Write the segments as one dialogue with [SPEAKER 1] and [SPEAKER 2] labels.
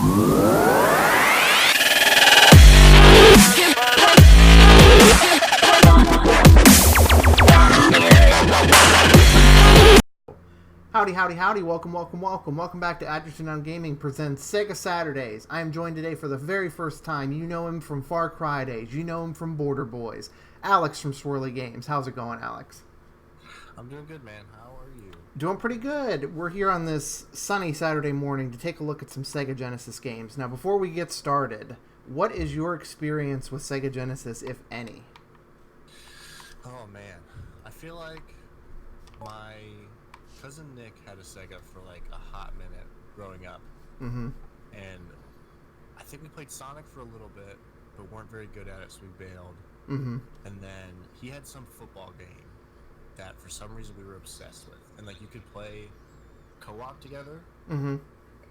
[SPEAKER 1] Howdy, howdy, howdy. Welcome, welcome, welcome. Welcome back to Adjective Gaming presents Sega Saturdays. I am joined today for the very first time. You know him from Far Cry days. You know him from Border Boys. Alex from Swirly Games. How's it going, Alex?
[SPEAKER 2] I'm doing good, man. How are you?
[SPEAKER 1] Doing pretty good. We're here on this sunny Saturday morning to take a look at some Sega Genesis games. Now, before we get started, what is your experience with Sega Genesis, if any?
[SPEAKER 2] Oh, man. I feel like my cousin Nick had a Sega for like a hot minute growing up.
[SPEAKER 1] Mm-hmm.
[SPEAKER 2] And I think we played Sonic for a little bit, but weren't very good at it, so we bailed.
[SPEAKER 1] Mm-hmm.
[SPEAKER 2] And then he had some football game that for some reason we were obsessed with. And like you could play co-op together.
[SPEAKER 1] Mm-hmm.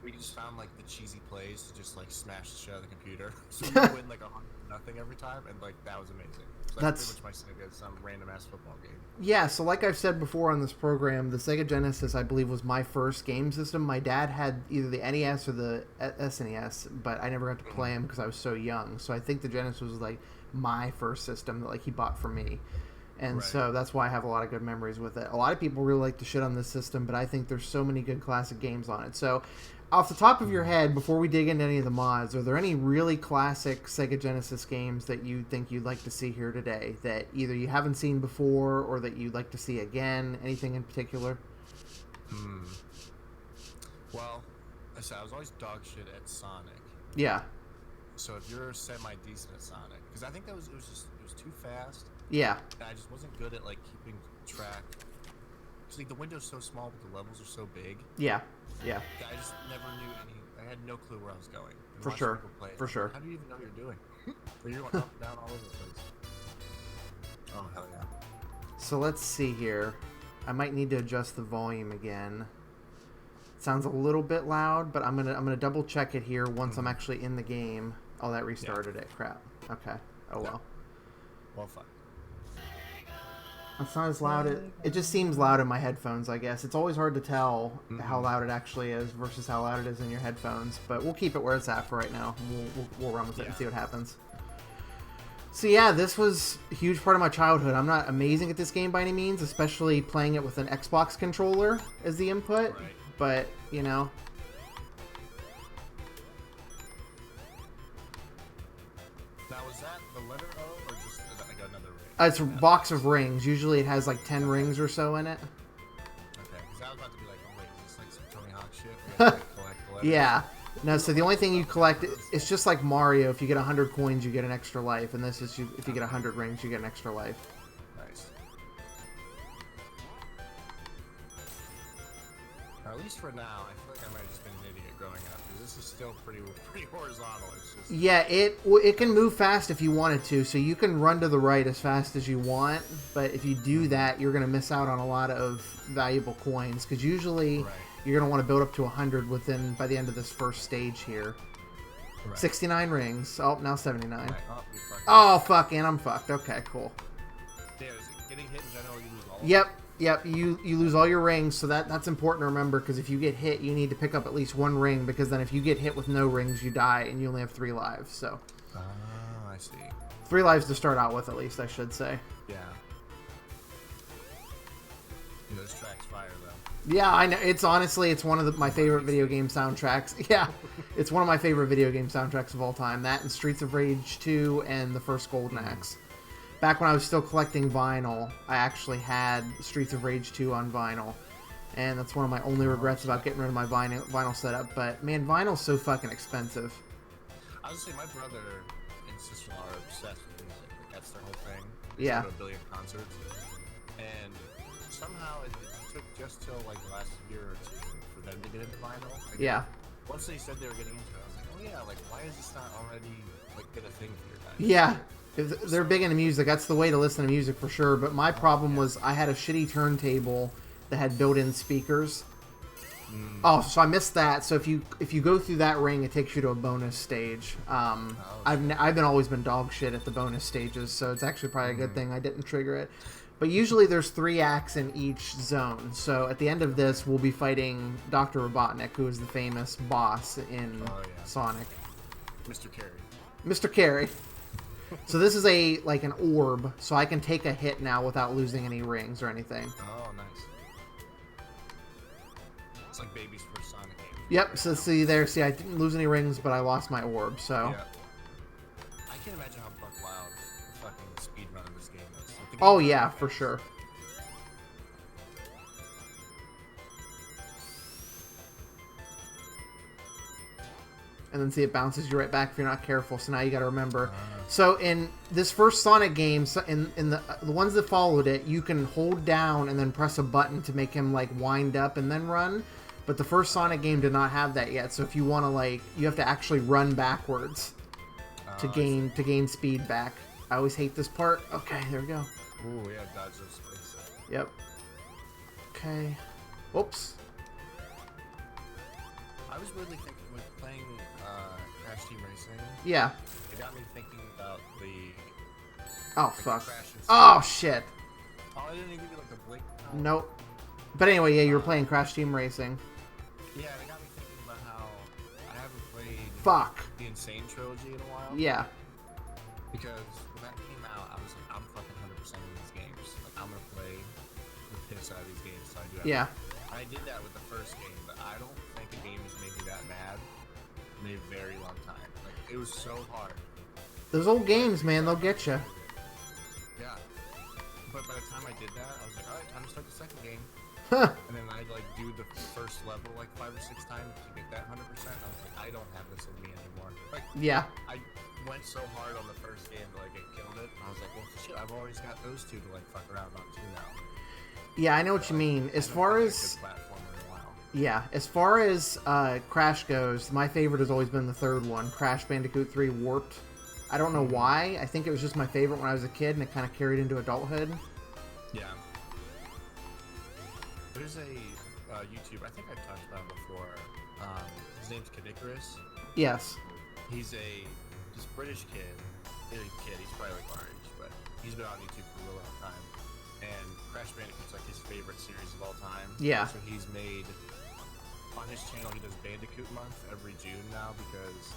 [SPEAKER 2] We just found like the cheesy plays to just like smash the shit out of the computer. So we would win like 100-0 every time, and like that was amazing. So that's pretty much my Sega, some random ass football game.
[SPEAKER 1] Yeah, so like I've said before on this program, the Sega Genesis, I believe, was my first game system. My dad had either the NES or the SNES, but I never got to play them because I was so young. So I think the Genesis was like my first system that like he bought for me. And so that's why I have a lot of good memories with it. A lot of people really like to shit on this system, but I think there's so many good classic games on it. So off the top of your head, before we dig into any of the mods, are there any really classic Sega Genesis games that you think you'd like to see here today that either you haven't seen before or that you'd like to see again? Anything in particular?
[SPEAKER 2] Well, I said I was always dog shit at Sonic.
[SPEAKER 1] Yeah.
[SPEAKER 2] So if you're semi-decent at Sonic, because I think it was too fast.
[SPEAKER 1] Yeah.
[SPEAKER 2] And I just wasn't good at like keeping track. Cause like the window's so small, but the levels are so big.
[SPEAKER 1] Yeah. Yeah.
[SPEAKER 2] I just never knew any. I had no clue where I was going. And
[SPEAKER 1] For
[SPEAKER 2] watching
[SPEAKER 1] sure.
[SPEAKER 2] people play,
[SPEAKER 1] For sure.
[SPEAKER 2] How do you even know what you're doing? But you're going up and down all over the place. Oh hell yeah.
[SPEAKER 1] So let's see here. I might need to adjust the volume again. It sounds a little bit loud, but I'm gonna double check it here once I'm actually in the game. Oh, that restarted it. Crap. Okay. Oh well.
[SPEAKER 2] Well, fuck.
[SPEAKER 1] It's not as loud. It just seems loud in my headphones, I guess. It's always hard to tell how loud it actually is versus how loud it is in your headphones. But we'll keep it where it's at for right now. We'll run with it and see what happens. So yeah, this was a huge part of my childhood. I'm not amazing at this game by any means, especially playing it with an Xbox controller as the input.
[SPEAKER 2] Right.
[SPEAKER 1] But, you know.
[SPEAKER 2] Now was that the letter O or just like another ring?
[SPEAKER 1] It's a box of rings. Usually it has like 10 rings or so in it.
[SPEAKER 2] Okay, because I was about to be like, oh wait, is this like some Tony Hawk shit? We have to collect the letters?
[SPEAKER 1] Yeah. No, so the only thing you collect, it's just like Mario. If you get 100 coins, you get an extra life. And this is, if you get 100 rings, you get an extra life.
[SPEAKER 2] Nice. Or at least for now, I feel like I might have just been an idiot growing up. Because this is still pretty horizontal. It's just...
[SPEAKER 1] Yeah, it can move fast if you wanted to. So you can run to the right as fast as you want. But if you do that, you're going to miss out on a lot of valuable coins. Because usually...
[SPEAKER 2] Right.
[SPEAKER 1] You're going to want to build up to 100 by the end of this first stage here. Right. 69 rings. Oh, now 79.
[SPEAKER 2] Right.
[SPEAKER 1] Oh, fuck, and I'm fucked. Okay, cool.
[SPEAKER 2] Yeah, is it getting hit in general, you lose all
[SPEAKER 1] Yep. You lose all your rings, so that's important to remember, because if you get hit, you need to pick up at least one ring, because then if you get hit with no rings, you die, and you only have 3 lives, so.
[SPEAKER 2] Oh, I see.
[SPEAKER 1] 3 lives to start out with, at least, I should say.
[SPEAKER 2] Yeah. This track's fire, though.
[SPEAKER 1] Yeah, I know. It's honestly, it's one of my favorite video game soundtracks. Yeah, it's one of my favorite video game soundtracks of all time. That and Streets of Rage 2 and the first Golden Axe. Back when I was still collecting vinyl, I actually had Streets of Rage 2 on vinyl. And that's one of my only regrets about getting rid of my vinyl setup. But, man, vinyl's so fucking expensive.
[SPEAKER 2] I was gonna say, my brother and sister-in-law are obsessed with music. Like, that's their whole thing. They
[SPEAKER 1] Yeah.
[SPEAKER 2] go to a billion concerts. And somehow it took just till like the last year or two for them to get into vinyl. Like,
[SPEAKER 1] Yeah.
[SPEAKER 2] Once they said they were getting into it, I was like, oh yeah, like why is this not already like been a thing for your guys?
[SPEAKER 1] Yeah. If they're big into music, that's the way to listen to music for sure. But my problem was I had a shitty turntable that had built-in speakers. Oh, so I missed that. So if you go through that ring, it takes you to a bonus stage. I've always been dog shit at the bonus stages, so it's actually probably a good thing I didn't trigger it. But usually there's 3 acts in each zone. So at the end of this, we'll be fighting Dr. Robotnik, who is the famous boss in Sonic.
[SPEAKER 2] Mr. Carey.
[SPEAKER 1] Mr. Carey. So this is an orb, so I can take a hit now without losing any rings or anything.
[SPEAKER 2] Oh, nice. It's like baby's first Sonic game.
[SPEAKER 1] Yep, so see, I didn't lose any rings, but I lost my orb, so...
[SPEAKER 2] Yeah. I can't imagine how buck wild the fucking speedrun of this game is. Like,
[SPEAKER 1] oh, yeah, for sure. And then see, it bounces you right back if you're not careful, so now you gotta remember. So in this first Sonic game, in the ones that followed it, you can hold down and then press a button to make him, like, wind up and then run. But the first Sonic game did not have that yet, so if you want to, like, you have to actually run backwards to gain speed back. I always hate this part. Okay, there we go.
[SPEAKER 2] Ooh, yeah, dodge those spaces.
[SPEAKER 1] Yep. Okay. Oops.
[SPEAKER 2] I was really thinking, with playing Crash Team Racing,
[SPEAKER 1] Yeah.
[SPEAKER 2] it got me thinking about the...
[SPEAKER 1] Oh, fuck. Oh, shit.
[SPEAKER 2] Oh, I didn't even give you, like, the blink.
[SPEAKER 1] Nope. But anyway, yeah, you were playing Crash Team Racing.
[SPEAKER 2] Yeah, it got me thinking about how I haven't played the Insane Trilogy in a while.
[SPEAKER 1] Yeah.
[SPEAKER 2] Because when that came out, I was like, I'm fucking 100% in these games. Like, I'm gonna play the piss out of these games, so I do have
[SPEAKER 1] Yeah.
[SPEAKER 2] I did that with the first game, but I don't think a game has made me that mad in a very long time. Like, it was so hard.
[SPEAKER 1] Those old games, man, they'll get you.
[SPEAKER 2] Yeah. But by the time I did that, I was like, alright, time to start the second game.
[SPEAKER 1] Huh.
[SPEAKER 2] And then I'd like do the first level like 5 or 6 times to get that 100%. I was like, I don't have this in me anymore. Like,
[SPEAKER 1] Yeah.
[SPEAKER 2] I went so hard on the first game to like get killed it. And I was like, well, shit, I've always got those two to like fuck around on too now.
[SPEAKER 1] Yeah, I know what you mean. As far as Crash goes, my favorite has always been the third one, Crash Bandicoot 3 Warped. I don't know why. I think it was just my favorite when I was a kid, and it kind of carried into adulthood.
[SPEAKER 2] Yeah. There's a YouTube, I think I've talked about him before. His name's Kadikarus.
[SPEAKER 1] Yes.
[SPEAKER 2] He's this British kid. He's probably like our age, but he's been on YouTube for a real long time. And Crash Bandicoot's like his favorite series of all time.
[SPEAKER 1] Yeah.
[SPEAKER 2] So he's made, on his channel, he does Bandicoot Month every June now because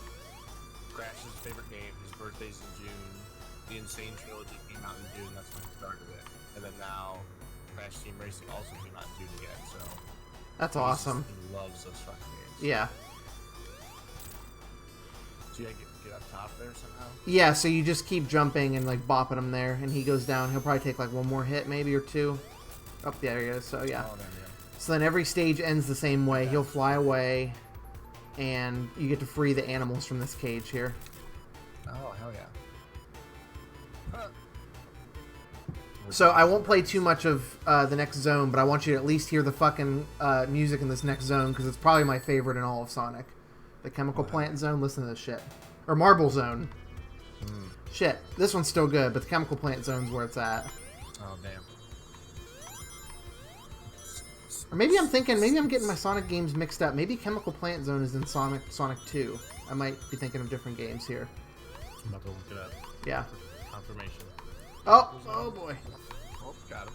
[SPEAKER 2] Crash is his favorite game. His birthday's in June. The Insane Trilogy came out in June. That's when he started it. And then now, Crash Team Racing also came out in June again. So
[SPEAKER 1] that's awesome.
[SPEAKER 2] He loves those fucking games.
[SPEAKER 1] Yeah.
[SPEAKER 2] Do you get up top there somehow?
[SPEAKER 1] Yeah, so you just keep jumping and like bopping him there, and he goes down. He'll probably take like one more hit, maybe, or two. Oh, there he is. So yeah.
[SPEAKER 2] Oh, there we go.
[SPEAKER 1] So then every stage ends the same way. He'll fly away, and you get to free the animals from this cage here.
[SPEAKER 2] Oh, hell yeah.
[SPEAKER 1] So I won't play too much of the next zone, but I want you to at least hear the fucking music in this next zone, because it's probably my favorite in all of Sonic. The Chemical Plant Zone, listen to this shit. Or Marble Zone. Shit, this one's still good, but the Chemical Plant Zone's where it's at.
[SPEAKER 2] Oh, damn.
[SPEAKER 1] Or maybe I'm getting my Sonic games mixed up. Maybe Chemical Plant Zone is in Sonic 2. I might be thinking of different games here.
[SPEAKER 2] I'm about to look it up.
[SPEAKER 1] Yeah.
[SPEAKER 2] Confirmation.
[SPEAKER 1] Oh boy.
[SPEAKER 2] Oh, got him.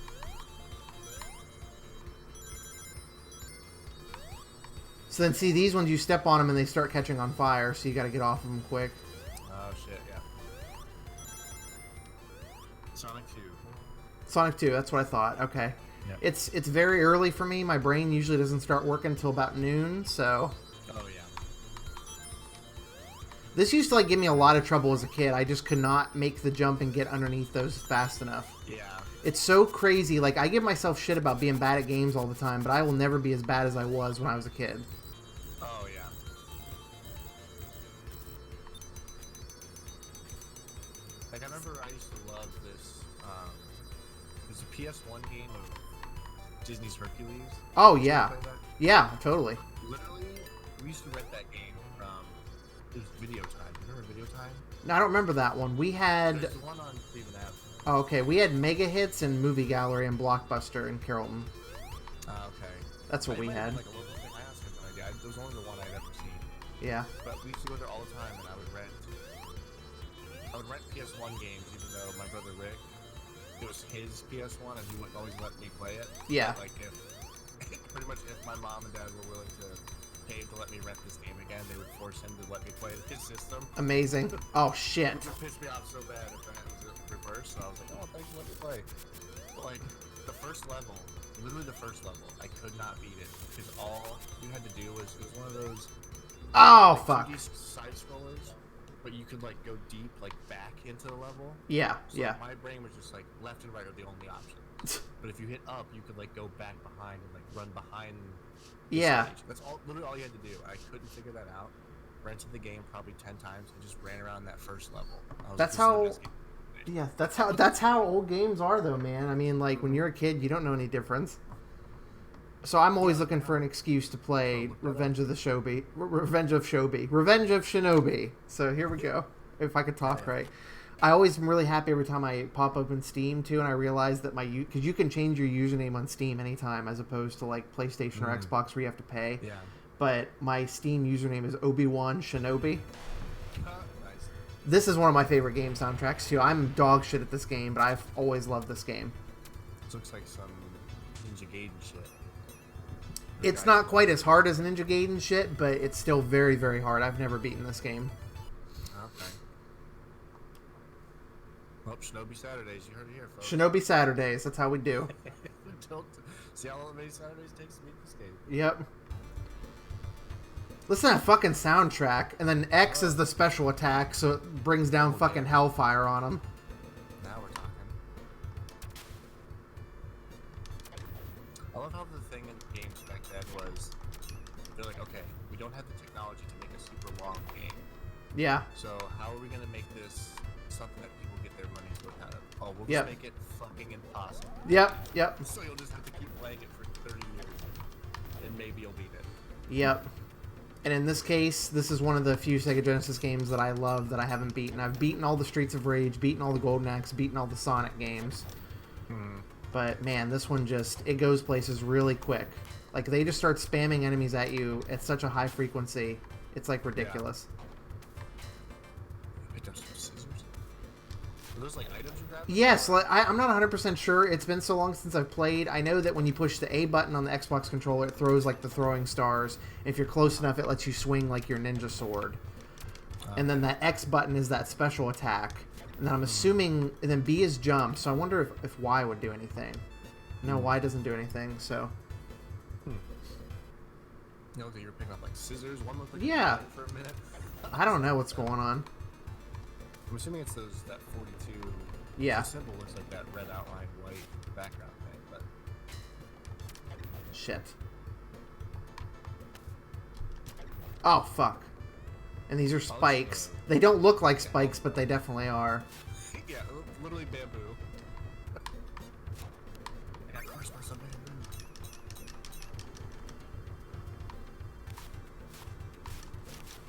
[SPEAKER 1] So then, see, these ones, you step on them and they start catching on fire, so you gotta get off of them quick.
[SPEAKER 2] Oh, shit, yeah. Sonic 2.
[SPEAKER 1] Sonic 2, that's what I thought. Okay.
[SPEAKER 2] Yep.
[SPEAKER 1] It's very early for me. My brain usually doesn't start working until about noon, so...
[SPEAKER 2] Oh, yeah.
[SPEAKER 1] This used to, like, give me a lot of trouble as a kid. I just could not make the jump and get underneath those fast enough.
[SPEAKER 2] Yeah.
[SPEAKER 1] It's so crazy. Like, I give myself shit about being bad at games all the time, but I will never be as bad as I was when I was a kid.
[SPEAKER 2] Oh, yeah. Like, I remember I used to love this, there's a PS1 game of Disney's Hercules.
[SPEAKER 1] Oh, yeah. Yeah, totally.
[SPEAKER 2] Literally, we used to rent that game from, it was Video Time. Remember Video Time?
[SPEAKER 1] No, I don't remember that one. We had...
[SPEAKER 2] There's the one on Cleveland Ave.
[SPEAKER 1] Oh, okay. We had Mega Hits and Movie Gallery and Blockbuster in Carrollton.
[SPEAKER 2] Okay.
[SPEAKER 1] That's what we had.
[SPEAKER 2] Like a local thing. I asked him, no idea. There was only the one I'd ever seen.
[SPEAKER 1] Yeah.
[SPEAKER 2] But we used to go there all the time, and I would rent PS1 games, even though my brother Rick it was his PS1 and he wouldn't always let me play it.
[SPEAKER 1] Yeah.
[SPEAKER 2] Like if pretty much if my mom and dad were willing to pay to let me rent this game again, they would force him to let me play his system.
[SPEAKER 1] Amazing. Oh shit.
[SPEAKER 2] It would piss me off so bad if that was reversed. So I was like, oh, thanks for letting me play. But like the first level, literally the first level, I could not beat it because all you had to do was it was one of those.
[SPEAKER 1] Oh
[SPEAKER 2] like,
[SPEAKER 1] fuck.
[SPEAKER 2] 2D side scrollers, but you could like go deep, like back into the level.
[SPEAKER 1] Yeah.
[SPEAKER 2] So
[SPEAKER 1] yeah.
[SPEAKER 2] my brain was just like left and right are the only options. But if you hit up, you could like go back behind and like run behind.
[SPEAKER 1] Yeah.
[SPEAKER 2] Stage. That's all. Literally all you had to do. I couldn't figure that out. Rented the game probably 10 times and just ran around that first level.
[SPEAKER 1] That's how. Yeah, that's how old games are, though, man. I mean, like when you're a kid, you don't know any difference. So I'm always looking for an excuse to play Revenge of Shinobi. So here we go. If I could talk right. I always am really happy every time I pop open Steam too, and I realize that because you can change your username on Steam anytime, as opposed to like PlayStation or Xbox where you have to pay.
[SPEAKER 2] Yeah.
[SPEAKER 1] But my Steam username is Obi-Wan Shinobi.
[SPEAKER 2] Nice.
[SPEAKER 1] This is one of my favorite game soundtracks too. I'm dog shit at this game, but I've always loved this game.
[SPEAKER 2] This looks like some Ninja Gaiden shit.
[SPEAKER 1] It's not quite as hard as Ninja Gaiden shit, but it's still very, very hard. I've never beaten this game.
[SPEAKER 2] Okay. Well, Shinobi Saturdays, you heard it here, folks.
[SPEAKER 1] Shinobi Saturdays, that's how we do.
[SPEAKER 2] See how many Saturdays it takes to beat this game.
[SPEAKER 1] Yep. Listen to that fucking soundtrack, and then X is the special attack, so it brings down fucking hellfire on them.
[SPEAKER 2] Now we're talking. I love how the thing in games back then was, they're like, okay, we don't have the technology to make a super long game.
[SPEAKER 1] Yeah.
[SPEAKER 2] So how are we going to make this something that people get their money's worth out of? Oh, we'll just make it fucking impossible.
[SPEAKER 1] Yep.
[SPEAKER 2] So you'll just have to keep playing it for 30 years, and maybe you'll beat it.
[SPEAKER 1] Yep. And in this case, this is one of the few Sega Genesis games that I love that I haven't beaten. I've beaten all the Streets of Rage, beaten all the Golden Axe, beaten all the Sonic games. But man, this one it goes places really quick. Like they just start spamming enemies at you at such a high frequency. It's like ridiculous.
[SPEAKER 2] Picked up some scissors. Are those like items you grabbed?
[SPEAKER 1] Yes, I'm not 100% sure. It's been so long since I've played. I know that when you push the A button on the Xbox controller, it throws like the throwing stars. If you're close enough, it lets you swing like your ninja sword. And then that X button is that special attack. And then I'm assuming, and then B is jump. So I wonder if Y would do anything. No, Y doesn't do anything. So.
[SPEAKER 2] You know, you were picking up like scissors. One looked like
[SPEAKER 1] Yeah.
[SPEAKER 2] for a minute.
[SPEAKER 1] I don't know what's going on.
[SPEAKER 2] I'm assuming it's that 42.
[SPEAKER 1] Yeah.
[SPEAKER 2] The symbol looks like that red outline, white background thing, but
[SPEAKER 1] Shit. Oh, fuck. And these are spikes. They don't look like spikes, but they definitely are.
[SPEAKER 2] yeah, literally bamboo. I got crushed by some bamboo.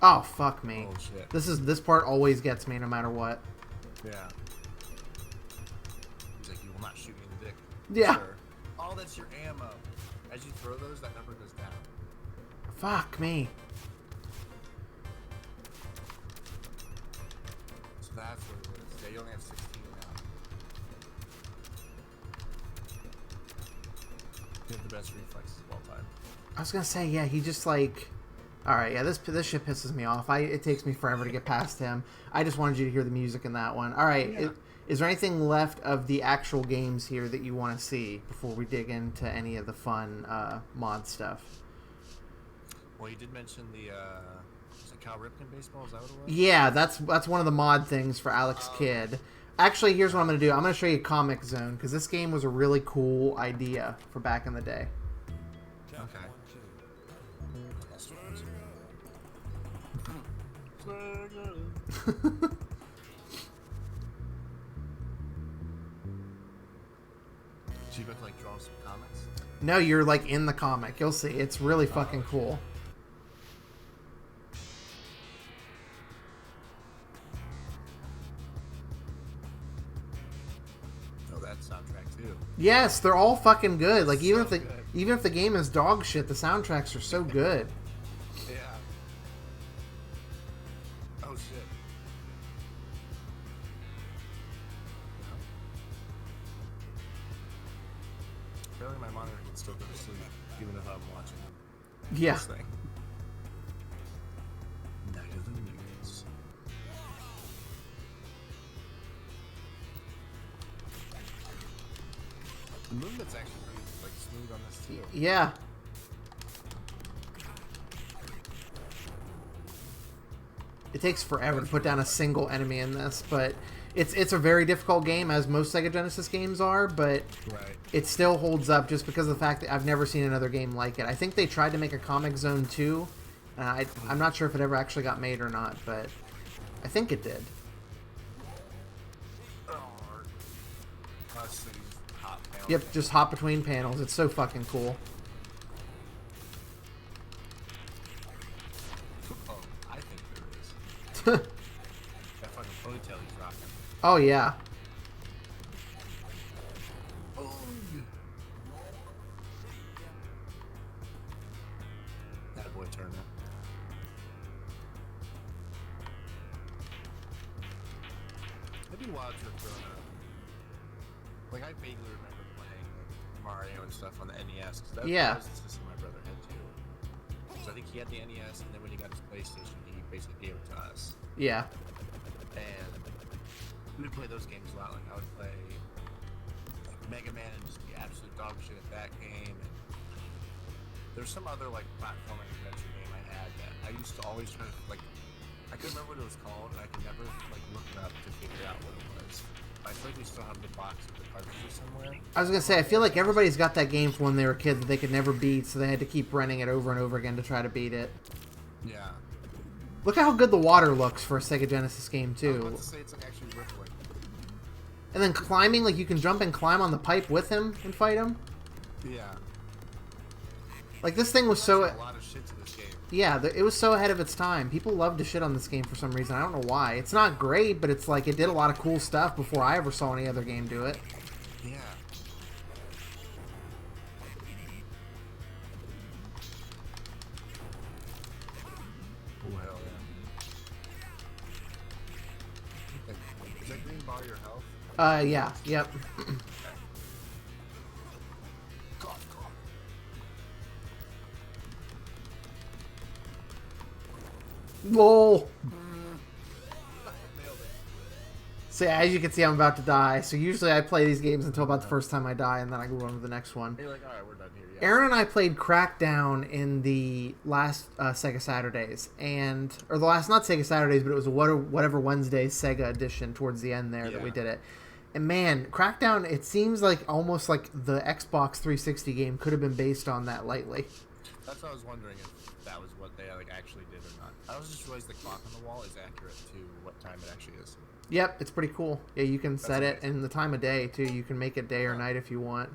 [SPEAKER 1] Oh, fuck me.
[SPEAKER 2] Oh shit.
[SPEAKER 1] This part always gets me no matter what.
[SPEAKER 2] Yeah. He's like, you will not shoot me in the dick.
[SPEAKER 1] Yeah.
[SPEAKER 2] Sir. Oh, that's your ammo. As you throw those, that number goes down.
[SPEAKER 1] Fuck me.
[SPEAKER 2] So that's what it is. Yeah, you only have 16 now. You have the best reflexes of all time.
[SPEAKER 1] I was gonna say, yeah, he just like... Alright, yeah, this shit pisses me off. It takes me forever to get past him. I just wanted you to hear the music in that one. Alright,
[SPEAKER 2] Yeah.
[SPEAKER 1] is there anything left of the actual games here that you want to see before we dig into any of the fun mod stuff?
[SPEAKER 2] Well, you did mention the was it Cal Ripken baseball? Is that what it was?
[SPEAKER 1] Yeah, that's one of the mod things for Alex Kidd. Actually, here's what I'm going to do. I'm going to show you Comic Zone, because this game was a really cool idea for back in the day.
[SPEAKER 2] Okay. So you got to like draw some comics?
[SPEAKER 1] No, you're like in the comic. You'll see. It's really fucking cool.
[SPEAKER 2] Oh, that soundtrack too.
[SPEAKER 1] Yes, they're all fucking good. Like even
[SPEAKER 2] So
[SPEAKER 1] if
[SPEAKER 2] good.
[SPEAKER 1] even if the game is dog shit, the soundtracks are so good.
[SPEAKER 2] Yeah. Oh shit. apparently my monitor can still go to sleep, even if I'm watching
[SPEAKER 1] Yeah.
[SPEAKER 2] this thing. Night of the Mutants. The movement's actually pretty like smooth on this too.
[SPEAKER 1] Yeah. It takes forever to put down a single enemy in this, but it's a very difficult game, as most Sega Genesis games are, but it still holds up just because of the fact that I've never seen another game like it. I think they tried to make a Comic Zone 2. I'm not sure if it ever actually got made or not, but I think it did. Yep, just hop between panels. It's so fucking cool.
[SPEAKER 2] Oh, I think there is. That fucking ponytail he's rocking.
[SPEAKER 1] Oh, yeah.
[SPEAKER 2] Oh. That boy Turner. It'd be wild to have grown up. Like, I vaguely remember playing Mario and stuff on the NES. Cause that was the system my brother had too. So I think he had the NES, and then when he got his PlayStation, he basically gave it to us.
[SPEAKER 1] Yeah.
[SPEAKER 2] And we would play those games a lot. Like, I would play like Mega Man and just be absolute dog shit at that game. And there's some other like platforming adventure game I had that I used to always try to like. I couldn't remember what it was called, and I could never like look it up to figure out what it was. I feel like we still have the box with the cartridges somewhere.
[SPEAKER 1] I was gonna say, I feel like everybody's got that game from when they were kids that they could never beat, so they had to keep renting it over and over again to try to beat it.
[SPEAKER 2] Yeah.
[SPEAKER 1] Look at how good the water looks for a Sega Genesis game,
[SPEAKER 2] I
[SPEAKER 1] too.
[SPEAKER 2] was about to say it's like actually rippling.
[SPEAKER 1] And then climbing, like you can jump and climb on the pipe with him and fight him.
[SPEAKER 2] Yeah.
[SPEAKER 1] Like this thing was so...
[SPEAKER 2] A lot of shit to this game.
[SPEAKER 1] Yeah, it was so ahead of its time. People loved to shit on this game for some reason. I don't know why. It's not great, but it's like it did a lot of cool stuff before I ever saw any other game do it.
[SPEAKER 2] Yeah. Oh, hell yeah. Is that green bar your health?
[SPEAKER 1] Yeah, yep. Lol. So yeah, as you can see, I'm about to die. So usually I play these games until about the first time I die, and then I go on to the next one.
[SPEAKER 2] You're like, alright, we're done here. Yeah.
[SPEAKER 1] Aaron and I played Crackdown in the last Sega Saturdays, or the last, not Sega Saturdays, but it was a whatever Wednesday Sega edition towards the end there that we did it. And man, Crackdown, it seems like almost like the Xbox 360 game could have been based on that lightly.
[SPEAKER 2] That's what I was wondering if that was what they like actually did or not. I was just realized the clock on the wall is accurate to what time it actually is.
[SPEAKER 1] Yep, it's pretty cool. Yeah, you can set it in the time of day too. You can make it day or night if you want.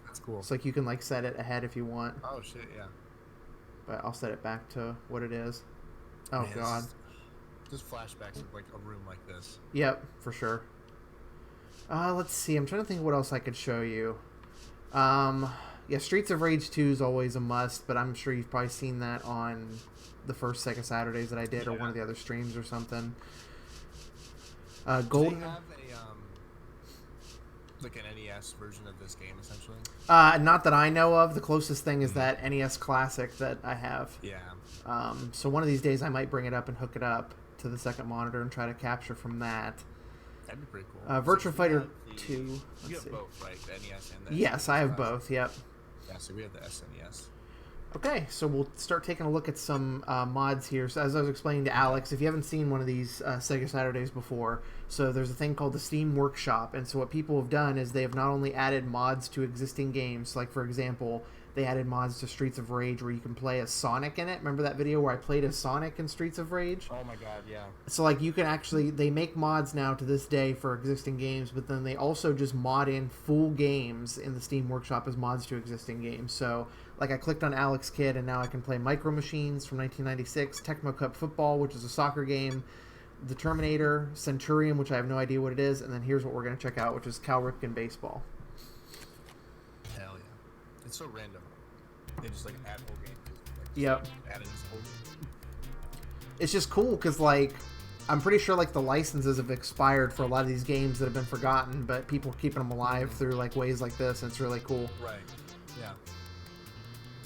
[SPEAKER 2] That's cool.
[SPEAKER 1] It's like you can like set it ahead if you want.
[SPEAKER 2] Oh shit, yeah.
[SPEAKER 1] But I'll set it back to what it is. Oh
[SPEAKER 2] Man,
[SPEAKER 1] god.
[SPEAKER 2] Just flashbacks of like a room like this.
[SPEAKER 1] Yep, for sure. Let's see. I'm trying to think what else I could show you. Yeah, Streets of Rage 2 is always a must, but I'm sure you've probably seen that on the first Sega Saturdays that I did, or one of the other streams or something. Golden.
[SPEAKER 2] Do they have like an NES version of this game, essentially?
[SPEAKER 1] Not that I know of. The closest thing is that NES Classic that I have.
[SPEAKER 2] Yeah.
[SPEAKER 1] So one of these days I might bring it up and hook it up to the second monitor and try to capture from that.
[SPEAKER 2] That'd be pretty cool.
[SPEAKER 1] Virtua Fighter 2.
[SPEAKER 2] You have both, right? The NES and the
[SPEAKER 1] Yes,
[SPEAKER 2] SNES
[SPEAKER 1] I have both, yep.
[SPEAKER 2] Yeah, so we have the SNES.
[SPEAKER 1] Okay, so we'll start taking a look at some mods here. So as I was explaining to Alex, if you haven't seen one of these Sega Saturdays before, so there's a thing called the Steam Workshop, and so what people have done is they have not only added mods to existing games, like for example, they added mods to Streets of Rage where you can play as Sonic in it. Remember that video where I played as Sonic in Streets of Rage?
[SPEAKER 2] Oh my god, yeah.
[SPEAKER 1] So like you can actually, they make mods now to this day for existing games, but then they also just mod in full games in the Steam Workshop as mods to existing games. So like I clicked on Alex Kidd and now I can play Micro Machines from 1996, Tecmo Cup Football, which is a soccer game, The Terminator, Centurion, which I have no idea what it is, and then here's what we're going to check out, which is Cal Ripken Baseball.
[SPEAKER 2] Hell yeah. It's so random. They just like add whole games. Like,
[SPEAKER 1] yep.
[SPEAKER 2] Add in this whole game.
[SPEAKER 1] It's just cool because like I'm pretty sure like the licenses have expired for a lot of these games that have been forgotten, but people are keeping them alive through like ways like this, and it's really cool.
[SPEAKER 2] Right. Yeah.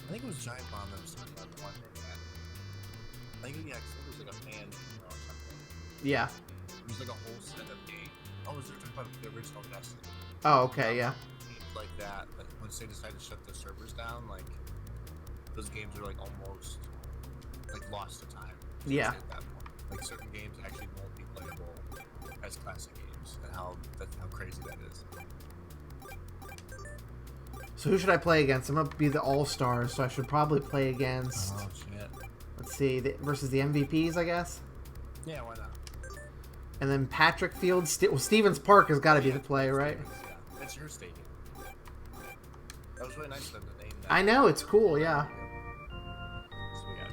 [SPEAKER 2] I think it was Giant Bomb that was talking about the one thing that. I think, yeah, 'cause I think it was like a fan email or something.
[SPEAKER 1] Yeah.
[SPEAKER 2] It was like a whole set of games. Oh, was there talking about the original Destiny?
[SPEAKER 1] Oh, okay, yeah.
[SPEAKER 2] Games like that, like once they decided to shut the servers down, like those games are like almost like lost to time.
[SPEAKER 1] Yeah.
[SPEAKER 2] At that point. Like certain games actually won't be playable as classic games, and how crazy that is.
[SPEAKER 1] So who should I play against? I'm gonna be the All-Stars, so I should probably play against.
[SPEAKER 2] Oh shit.
[SPEAKER 1] Let's see, versus the MVPs, I guess.
[SPEAKER 2] Yeah, why not?
[SPEAKER 1] And then Patrick Field. Well, Stevens Park has got to be the play, right?
[SPEAKER 2] Yeah, that's your stadium. That was really nice of them to name that.
[SPEAKER 1] I know, it's cool, yeah.
[SPEAKER 2] So we got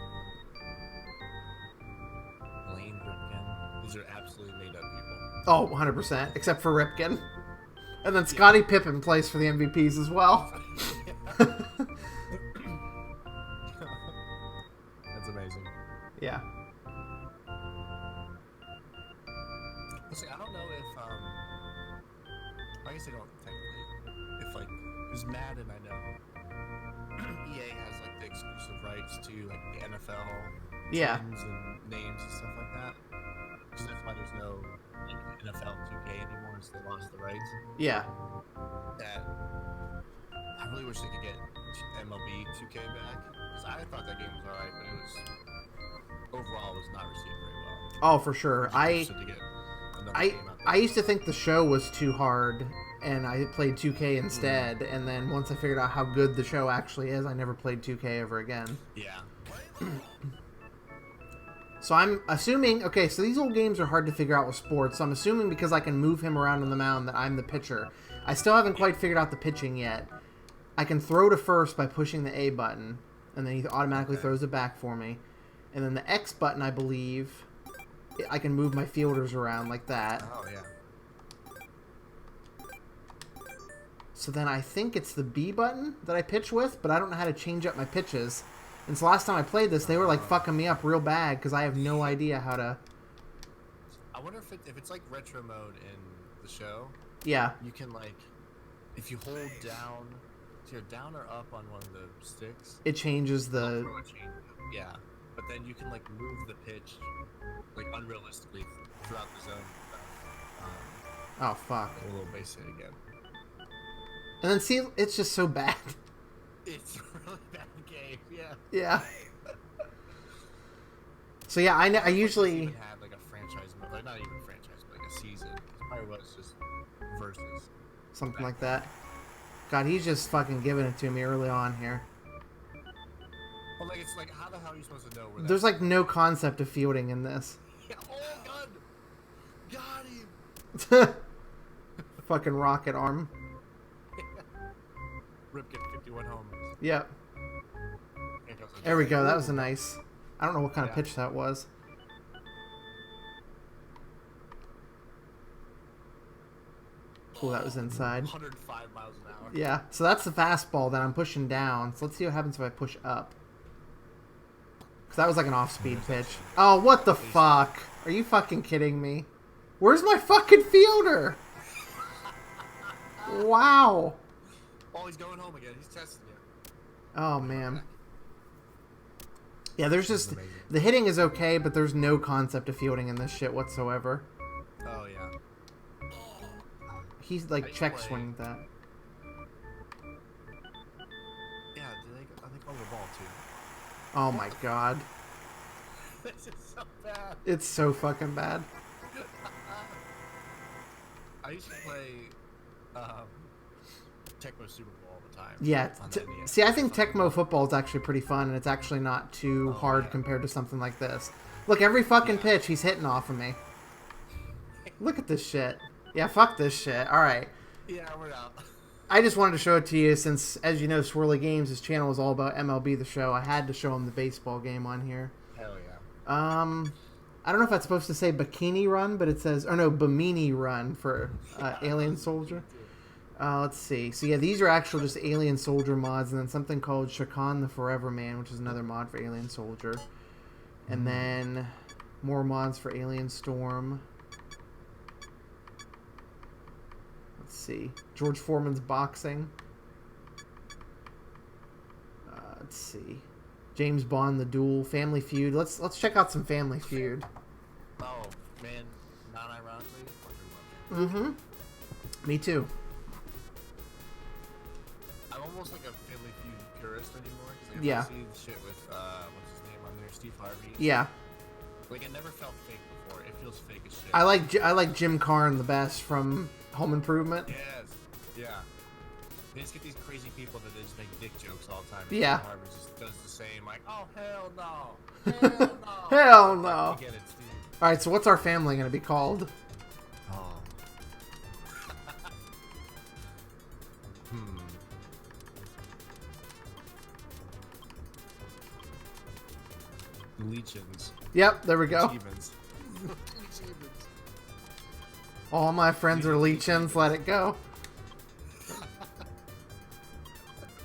[SPEAKER 2] Blaine Ripken. These are absolutely made up people.
[SPEAKER 1] Oh, 100%, except for Ripken. And then Scottie Pippen plays for the MVPs as well.
[SPEAKER 2] That's amazing.
[SPEAKER 1] Yeah.
[SPEAKER 2] Listen, I don't know if, I guess I don't technically, if, like, because Madden, I know, EA has, like, the exclusive rights to, like, the NFL
[SPEAKER 1] Yeah.
[SPEAKER 2] teams and names and stuff like that. Because that's why there's no, like, NFL 2K anymore, is they lost the rights.
[SPEAKER 1] Yeah.
[SPEAKER 2] That, I really wish they could get MLB 2K back, because I thought that game was alright, but it was, overall, was not received very well.
[SPEAKER 1] Oh, for sure. I used to think the show was too hard, and I played 2K instead. And then once I figured out how good the show actually is, I never played 2K ever again.
[SPEAKER 2] Yeah.
[SPEAKER 1] So I'm assuming, okay, so these old games are hard to figure out with sports. So I'm assuming because I can move him around on the mound that I'm the pitcher. I still haven't quite figured out the pitching yet. I can throw to first by pushing the A button, and then he automatically throws it back for me. And then the X button, I believe, I can move my fielders around like that.
[SPEAKER 2] Oh, yeah.
[SPEAKER 1] So then I think it's the B button that I pitch with, but I don't know how to change up my pitches. And so last time I played this, they were like fucking me up real bad because I have no idea how to...
[SPEAKER 2] I wonder if it's like retro mode in the show.
[SPEAKER 1] Yeah.
[SPEAKER 2] You can, like, if you hold down, so you're down or up on one of the sticks.
[SPEAKER 1] It changes the...
[SPEAKER 2] Yeah. But then you can, like, move the pitch, like, unrealistically throughout the zone.
[SPEAKER 1] Oh, fuck.
[SPEAKER 2] A little base hit again.
[SPEAKER 1] And then see, it's just so bad.
[SPEAKER 2] It's a really bad game, yeah.
[SPEAKER 1] Yeah. So yeah, I usually...
[SPEAKER 2] Even had, like, a franchise mode, like, not even a franchise, but, like, a season. It probably was just versus.
[SPEAKER 1] Something like that. God, he's just fucking giving it to me early on here.
[SPEAKER 2] Well, like, it's like, how the hell are you supposed to know where
[SPEAKER 1] There's, like, no concept of fielding in this.
[SPEAKER 2] Yeah, oh, God! Got him!
[SPEAKER 1] Fucking rocket arm.
[SPEAKER 2] Ripken, 51 homers.
[SPEAKER 1] Yep. There we go. That was a nice... I don't know what kind of pitch that was. Oh, that was inside.
[SPEAKER 2] 105 miles an hour.
[SPEAKER 1] Yeah. So that's the fastball that I'm pushing down. So let's see what happens if I push up. Because that was like an off-speed pitch. Oh, what the fuck? Are you fucking kidding me? Where's my fucking fielder? Wow.
[SPEAKER 2] Oh, he's going home again. He's testing you.
[SPEAKER 1] Oh, man. Yeah, there's just... The hitting is okay, but there's no concept of fielding in this shit whatsoever.
[SPEAKER 2] Oh, yeah.
[SPEAKER 1] He's, like, check swinging that.
[SPEAKER 2] Yeah, I think over the ball, too.
[SPEAKER 1] Oh, my God.
[SPEAKER 2] This is so bad.
[SPEAKER 1] It's so fucking bad.
[SPEAKER 2] I used to play Tecmo Super Bowl all the time.
[SPEAKER 1] Yeah. See, I think Tecmo football is actually pretty fun, and it's actually not too hard compared to something like this. Look, every fucking pitch he's hitting off of me. Look at this shit. Yeah, fuck this shit. All right.
[SPEAKER 2] Yeah, we're out.
[SPEAKER 1] I just wanted to show it to you since, as you know, Swirly Games, his channel is all about MLB The Show. I had to show him the baseball game on here.
[SPEAKER 2] Hell yeah.
[SPEAKER 1] I don't know if that's supposed to say Bikini Run, but it says, or no, Bimini Run for Alien Soldier. Let's see. So yeah, these are actual just Alien Soldier mods, and then something called Shakan the Forever Man, which is another mod for Alien Soldier. And then more mods for Alien Storm. Let's see. George Foreman's Boxing. see. James Bond, The Duel, Family Feud. Let's check out some Family Feud.
[SPEAKER 2] Oh man, non-ironically, I fucking love it.
[SPEAKER 1] Mm-hmm. Me too.
[SPEAKER 2] I'm almost like a Family Feud purist anymore. Cause
[SPEAKER 1] Yeah.
[SPEAKER 2] I see the shit with what's his name on there, Steve Harvey.
[SPEAKER 1] Yeah.
[SPEAKER 2] Like it never felt fake before. It feels fake as shit.
[SPEAKER 1] I like Jim Carn the best from Home Improvement.
[SPEAKER 2] Yes. Yeah. They just get these crazy people that they just make dick jokes all the time.
[SPEAKER 1] Yeah.
[SPEAKER 2] Steve Harvey just does the same, like, oh hell no, hell no,
[SPEAKER 1] Hell no.
[SPEAKER 2] You get it, Steve.
[SPEAKER 1] All right, so what's our family going to be called?
[SPEAKER 2] Oh. Legions.
[SPEAKER 1] Yep, there we go.
[SPEAKER 2] Achievements.
[SPEAKER 1] All my friends are Leechins. Let it go.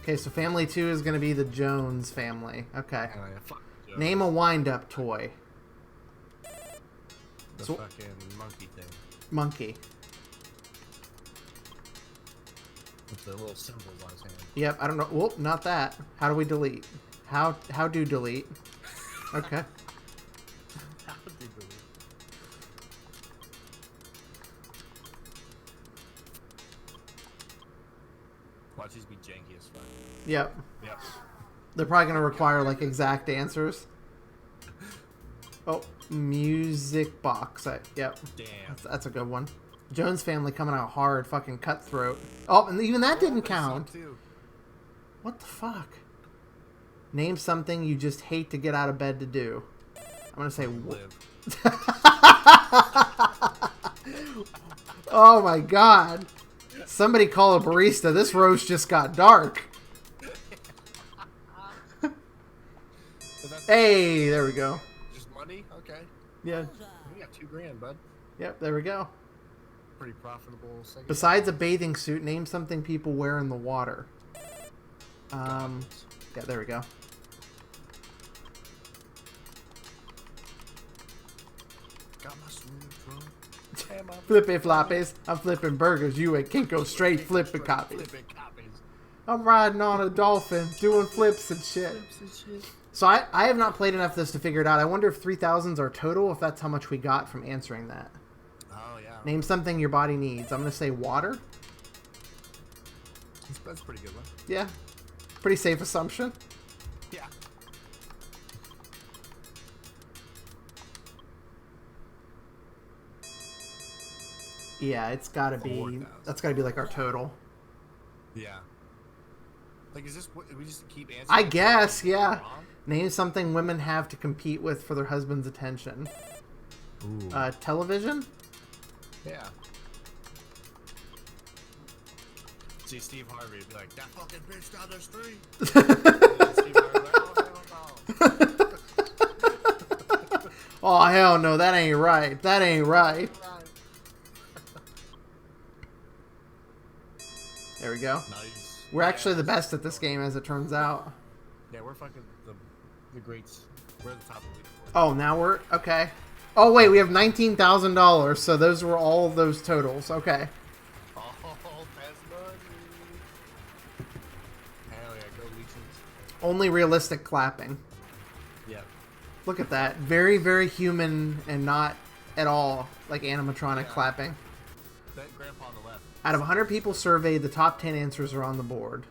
[SPEAKER 1] Okay, so family 2 is going to be the Jones family. Okay.
[SPEAKER 2] Oh, yeah, fuck Jones.
[SPEAKER 1] Name a wind-up toy.
[SPEAKER 2] The
[SPEAKER 1] So-
[SPEAKER 2] fucking monkey thing.
[SPEAKER 1] Monkey.
[SPEAKER 2] With the little symbols on his hand.
[SPEAKER 1] Yep, I don't know. Whoop, not that. How do we delete? How do delete? Okay.
[SPEAKER 2] How did they do it? Watch these be janky as fuck.
[SPEAKER 1] Yep.
[SPEAKER 2] Yep.
[SPEAKER 1] They're probably going to require, like, exact answers. Oh, music box. Yep.
[SPEAKER 2] Damn.
[SPEAKER 1] That's a good one. Jones family coming out hard. Fucking cutthroat. Oh, and even that didn't count. What the fuck? Name something you just hate to get out of bed to do. I'm going to say...
[SPEAKER 2] Live.
[SPEAKER 1] Oh my god. Somebody call a barista. This roast just got dark. Hey, there we go.
[SPEAKER 2] Just money? Okay.
[SPEAKER 1] Yeah.
[SPEAKER 2] We got $2,000, bud.
[SPEAKER 1] Yep, there we go.
[SPEAKER 2] Pretty profitable segment.
[SPEAKER 1] Besides a bathing suit, name something people wear in the water. Yeah, there we go.
[SPEAKER 2] Got my swimming trunk. And my
[SPEAKER 1] Flippy floppies. I'm flipping burgers. You at Kinko straight flipping copies.
[SPEAKER 2] flipping copies.
[SPEAKER 1] I'm riding on a dolphin, doing flips and shit.
[SPEAKER 2] Flips and shit.
[SPEAKER 1] So I have not played enough of this to figure it out. I wonder if 3,000s are total, if that's how much we got from answering that.
[SPEAKER 2] Oh, yeah.
[SPEAKER 1] Name something your body needs. I'm going to say water.
[SPEAKER 2] That's a pretty good one.
[SPEAKER 1] Yeah. Pretty safe assumption.
[SPEAKER 2] Yeah.
[SPEAKER 1] Yeah, it's got to be...
[SPEAKER 2] 4,000.
[SPEAKER 1] That's got to be like our total.
[SPEAKER 2] Yeah. Like, is this what we just keep answering?
[SPEAKER 1] I guess, yeah.
[SPEAKER 2] Wrong?
[SPEAKER 1] Name something women have to compete with for their husband's attention.
[SPEAKER 2] Ooh.
[SPEAKER 1] Television?
[SPEAKER 2] Yeah. See Steve Harvey be like, that fucking bitch down the street. And Steve Harvey's like, oh, hell no.
[SPEAKER 1] Oh, hell no, that ain't right. That ain't right. There we go.
[SPEAKER 2] Nice.
[SPEAKER 1] We're actually the best at this game, as it turns out.
[SPEAKER 2] Yeah, we're fucking the greats. We're at the top of the league.
[SPEAKER 1] Oh, now we're... Okay. Oh, wait, we have $19,000, so those were all those totals. Okay.
[SPEAKER 2] Oh, that's money. Hell yeah, go Legions.
[SPEAKER 1] Only realistic clapping.
[SPEAKER 2] Yeah.
[SPEAKER 1] Look at that. Very, very human and not at all like animatronic clapping.
[SPEAKER 2] That grandpa on the left.
[SPEAKER 1] Out of 100 people surveyed, the top 10 answers are on the board.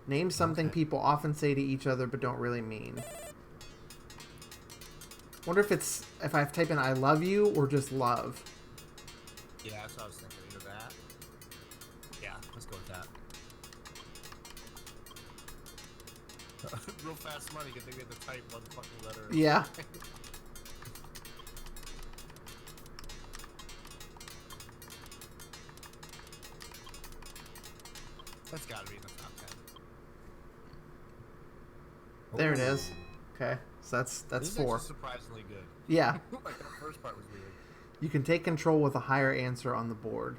[SPEAKER 1] Name something people often say to each other but don't really mean. Wonder if I type in I love you or just love.
[SPEAKER 2] Yeah, that's what I was thinking. Either that. Yeah, let's go with that. Real fast money, good thing we had to type one fucking letter.
[SPEAKER 1] Yeah.
[SPEAKER 2] That's gotta be in the top 10.
[SPEAKER 1] There it is. Okay. So that's
[SPEAKER 2] This is
[SPEAKER 1] 4.
[SPEAKER 2] actually surprisingly good.
[SPEAKER 1] Yeah.
[SPEAKER 2] Like that first part was weird.
[SPEAKER 1] You can take control with a higher answer on the board.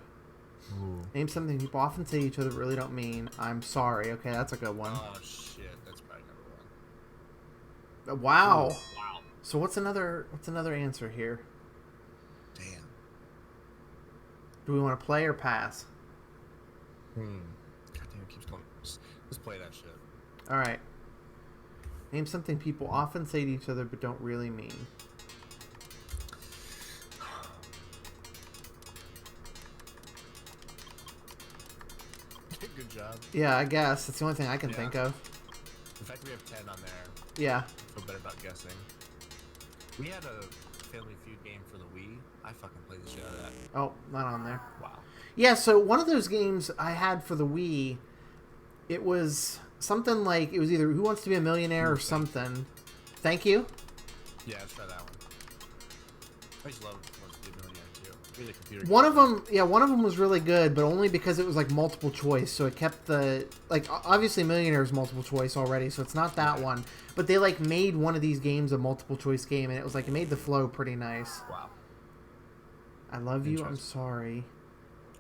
[SPEAKER 2] Ooh.
[SPEAKER 1] Name something people often say to each other but really don't mean. I'm sorry. Okay, that's a good one.
[SPEAKER 2] Oh shit, that's probably number 1.
[SPEAKER 1] Wow.
[SPEAKER 2] Ooh, wow.
[SPEAKER 1] So what's another answer here?
[SPEAKER 2] Damn.
[SPEAKER 1] Do we want to play or pass?
[SPEAKER 2] God damn, it keeps going. Let's play that shit.
[SPEAKER 1] All right. Name something people often say to each other but don't really mean.
[SPEAKER 2] Good job.
[SPEAKER 1] Yeah, I guess. That's the only thing I can think of.
[SPEAKER 2] In fact, we have 10 on there.
[SPEAKER 1] Yeah.
[SPEAKER 2] I feel better about guessing. We had a Family Feud game for the Wii. I fucking played the shit out of that.
[SPEAKER 1] Oh, not on there.
[SPEAKER 2] Wow.
[SPEAKER 1] Yeah, so one of those games I had for the Wii, it was something like, it was either Who Wants to Be a Millionaire or something. Thank you.
[SPEAKER 2] Yeah, let's try that one. I just love Who Wants to Be a Millionaire too. Really computer
[SPEAKER 1] One of them was really good, but only because it was like multiple choice, so it kept the, like, obviously Millionaire is multiple choice already, so it's not that one, but they like made one of these games a multiple choice game, and it was like, it made the flow pretty nice.
[SPEAKER 2] Wow.
[SPEAKER 1] I love you, I'm sorry.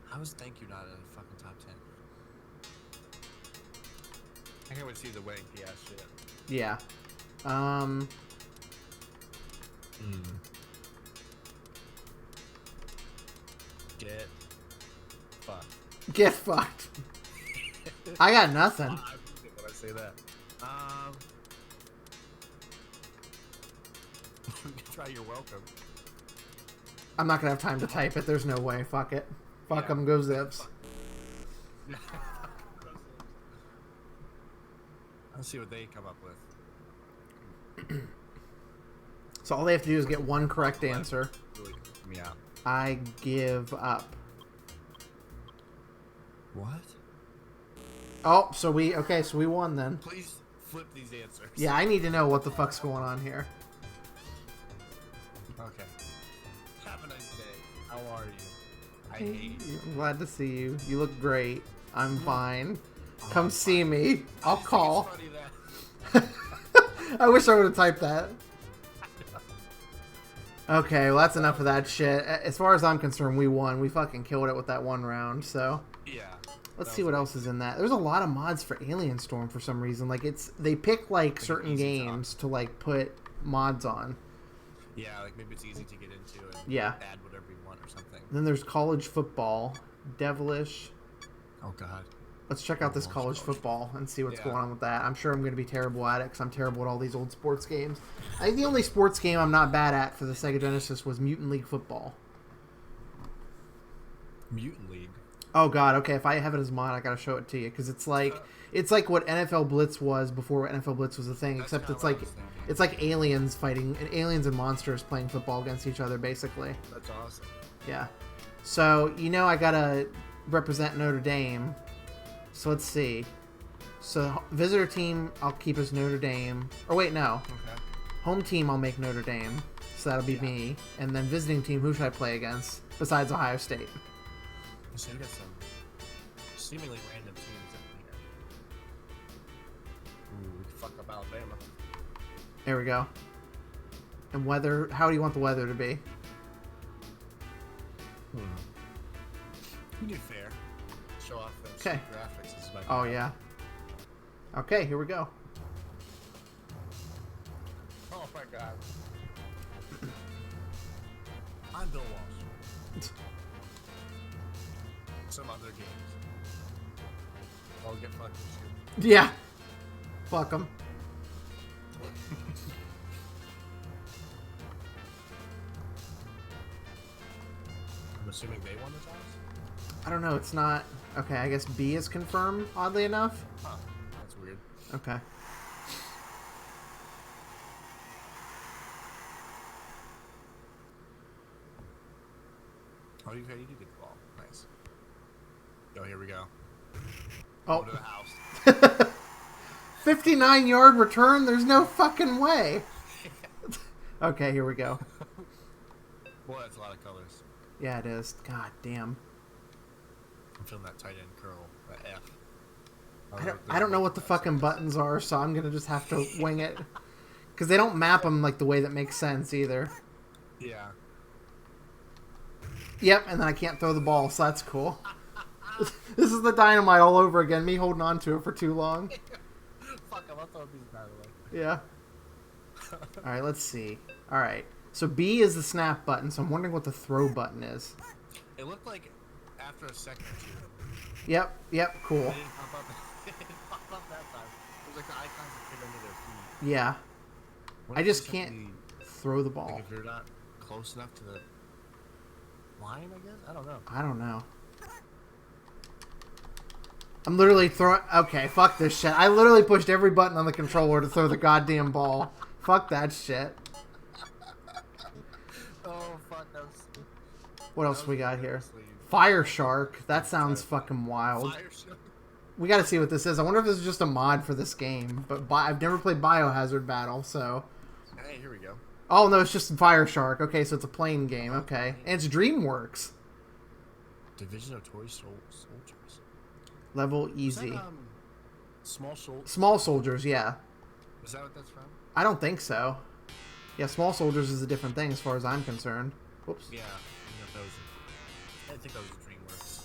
[SPEAKER 2] How is Thank You not in a fucking top 10? I can't wait to see the wanky ass shit.
[SPEAKER 1] Yeah.
[SPEAKER 2] Get fucked.
[SPEAKER 1] Get fucked. I got nothing.
[SPEAKER 2] I appreciate when I say that. Try You're Welcome.
[SPEAKER 1] I'm not gonna have time to type it. There's no way. Fuck it. Fuck them. Go Zips.
[SPEAKER 2] Let's see what they come up with.
[SPEAKER 1] So all they have to do is get one correct answer.
[SPEAKER 2] Really freaked me out.
[SPEAKER 1] I give up.
[SPEAKER 2] What?
[SPEAKER 1] Oh, so we won then.
[SPEAKER 2] Please flip these answers.
[SPEAKER 1] Yeah, I need to know what the fuck's going on here.
[SPEAKER 2] Okay. Have a nice day. How are you? I hate you.
[SPEAKER 1] I'm glad to see you. You look great. I'm fine. Come see me. I'll call.
[SPEAKER 2] It's funny that.
[SPEAKER 1] I wish I would have typed that. Okay, well that's enough of that shit. As far as I'm concerned, we won. We fucking killed it with that one round, so.
[SPEAKER 2] Yeah.
[SPEAKER 1] Let's see what else is in that. There's a lot of mods for Alien Storm for some reason. Like they pick like certain games to like put mods on.
[SPEAKER 2] Yeah, like maybe it's easy to get into and add whatever you want or something.
[SPEAKER 1] Then there's college football, Devilish.
[SPEAKER 2] Oh god.
[SPEAKER 1] Let's check out this college football and see what's going on with that. I'm sure I'm going to be terrible at it because I'm terrible at all these old sports games. I think the only sports game I'm not bad at for the Sega Genesis was Mutant League Football.
[SPEAKER 2] Mutant League?
[SPEAKER 1] Oh god, okay, if I have it as mod, I gotta show it to you, because it's like what NFL Blitz was before NFL Blitz was a thing, except it's like aliens fighting, and aliens and monsters playing football against each other, basically.
[SPEAKER 2] That's awesome.
[SPEAKER 1] Yeah. So, I gotta represent Notre Dame, so let's see. So, visitor team, I'll keep as Notre Dame, or wait, no.
[SPEAKER 2] Okay.
[SPEAKER 1] Home team, I'll make Notre Dame, so that'll be me, and then visiting team, who should I play against, besides Ohio State?
[SPEAKER 2] So we got some seemingly random teams in here. Ooh, we can fuck up Alabama.
[SPEAKER 1] There we go. And weather, how do you want the weather to be?
[SPEAKER 2] We do fair. Show off those graphics. This is my
[SPEAKER 1] Oh, yeah. Okay, here we go.
[SPEAKER 2] Oh my god. I'm Bill Walsh. Some other games. I'll get fucked this year.
[SPEAKER 1] Yeah. Fuck them.
[SPEAKER 2] I'm assuming they won the toss?
[SPEAKER 1] I don't know, it's not... Okay, I guess B is confirmed, oddly enough.
[SPEAKER 2] Huh. That's weird.
[SPEAKER 1] Okay.
[SPEAKER 2] Oh, you did get the ball. Nice. Oh, here we go.
[SPEAKER 1] Oh.
[SPEAKER 2] Go to the house.
[SPEAKER 1] 59-yard return? There's no fucking way. Okay, here we go.
[SPEAKER 2] Boy, that's a lot of colors.
[SPEAKER 1] Yeah, it is. God damn.
[SPEAKER 2] I'm feeling that tight end curl, that F.
[SPEAKER 1] I don't know what the fucking buttons are, so I'm going to just have to wing it. Because they don't map them like the way that makes sense either.
[SPEAKER 2] Yeah.
[SPEAKER 1] Yep, and then I can't throw the ball, so that's cool. This is the dynamite all over again, me holding on to it for too long.
[SPEAKER 2] Fuck, I'm not throwing these bad away.
[SPEAKER 1] Yeah. Alright, let's see. Alright, so B is the snap button, so I'm wondering what the throw button is.
[SPEAKER 2] It looked like after a second or two.
[SPEAKER 1] Yep, cool.
[SPEAKER 2] It didn't pop up that time. It was like the icons that fit under their feet.
[SPEAKER 1] Yeah.
[SPEAKER 2] What
[SPEAKER 1] I
[SPEAKER 2] if
[SPEAKER 1] just
[SPEAKER 2] it's
[SPEAKER 1] can't
[SPEAKER 2] like
[SPEAKER 1] throw the
[SPEAKER 2] like
[SPEAKER 1] ball.
[SPEAKER 2] if you're not close enough to the line, I guess? I don't know.
[SPEAKER 1] I don't know. I'm literally throwing... Okay, fuck this shit. I literally pushed every button on the controller to throw the goddamn ball. Fuck that shit.
[SPEAKER 2] Oh, fuck. That was...
[SPEAKER 1] What else we got here?
[SPEAKER 2] Seriously.
[SPEAKER 1] Fire Shark. That sounds fucking wild.
[SPEAKER 2] Fire Shark.
[SPEAKER 1] We gotta see what this is. I wonder if this is just a mod for this game. But I've never played Biohazard Battle, so...
[SPEAKER 2] Hey, here we go.
[SPEAKER 1] Oh, no, it's just Fire Shark. Okay, so it's a plane game. Okay. And it's DreamWorks.
[SPEAKER 2] Division of Toy Soldiers.
[SPEAKER 1] Level
[SPEAKER 2] Is
[SPEAKER 1] easy.
[SPEAKER 2] that, Small Soldiers?
[SPEAKER 1] Small Soldiers, yeah.
[SPEAKER 2] Is that what that's from?
[SPEAKER 1] I don't think so. Yeah, Small Soldiers is a different thing as far as I'm concerned. Whoops.
[SPEAKER 2] Yeah. I think that was DreamWorks.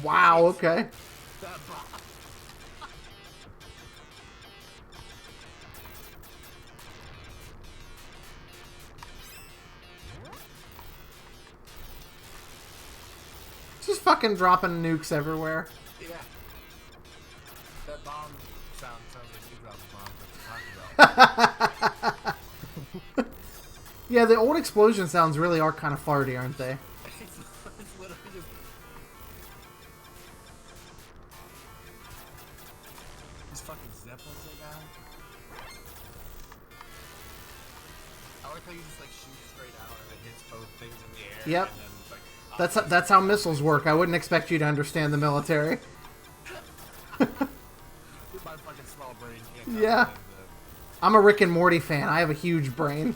[SPEAKER 1] Wow, okay.
[SPEAKER 2] That bomb.
[SPEAKER 1] Just fucking dropping nukes everywhere.
[SPEAKER 2] Yeah. That bomb sounds like you dropped a bomb that we're talking about.
[SPEAKER 1] Yeah, the old explosion sounds really are kind of farty, aren't they?
[SPEAKER 2] It's literally just... These fucking zeppelins they got. I like how you just like shoot straight out and it hits both things in the air.
[SPEAKER 1] Yep.
[SPEAKER 2] And then it's like,
[SPEAKER 1] That's how missiles work. I wouldn't expect you to understand the military.
[SPEAKER 2] my fucking small brain can't
[SPEAKER 1] Yeah.
[SPEAKER 2] comprehend
[SPEAKER 1] I'm a Rick and Morty fan. I have a huge brain.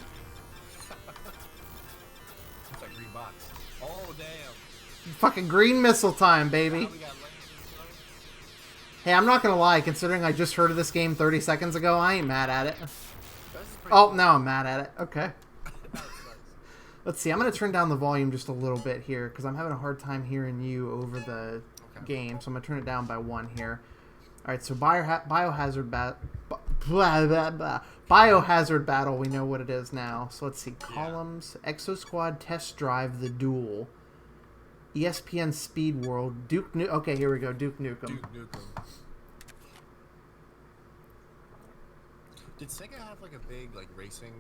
[SPEAKER 2] it's like green box. Oh damn.
[SPEAKER 1] Fucking green missile time, baby.
[SPEAKER 2] Now we got lasers,
[SPEAKER 1] Hey, I'm not gonna lie. Considering I just heard of this game 30 seconds ago, I ain't mad at it.
[SPEAKER 2] This is pretty
[SPEAKER 1] Oh,
[SPEAKER 2] cool.
[SPEAKER 1] now I'm mad at it. Okay.
[SPEAKER 2] Nice.
[SPEAKER 1] Let's see. I'm going to turn down the volume just a little bit here because I'm having a hard time hearing you over the game. So I'm going to turn it down by 1 here. All right. So Biohazard Battle. We know what it is now. So let's see. Columns. Exo Squad Test Drive. The Duel. ESPN Speed World. Duke Nukem. Okay, here we go. Duke Nukem.
[SPEAKER 2] Duke Nukem. Did Sega have like a big like racing?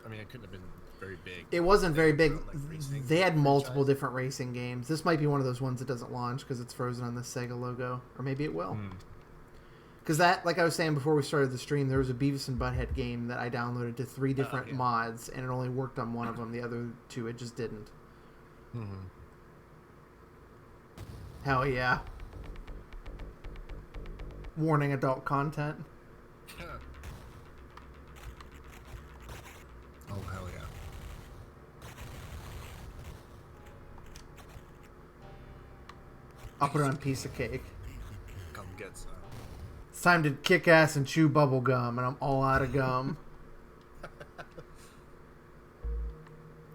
[SPEAKER 2] I mean, it couldn't have been very big.
[SPEAKER 1] It wasn't very big.
[SPEAKER 2] Like, racing
[SPEAKER 1] They had multiple
[SPEAKER 2] franchise.
[SPEAKER 1] different racing games. This might be one of those ones that doesn't launch because it's frozen on the Sega logo. Or maybe it will. Because that, like I was saying before we started the stream, there was a Beavis and Butthead game that I downloaded to 3 different mods, and it only worked on one of them. The other 2, it just didn't. Hell yeah. Warning, adult content.
[SPEAKER 2] Oh hell yeah!
[SPEAKER 1] I'll put it on piece of cake.
[SPEAKER 2] Come get some.
[SPEAKER 1] It's time to kick ass and chew bubble gum, and I'm all out of gum.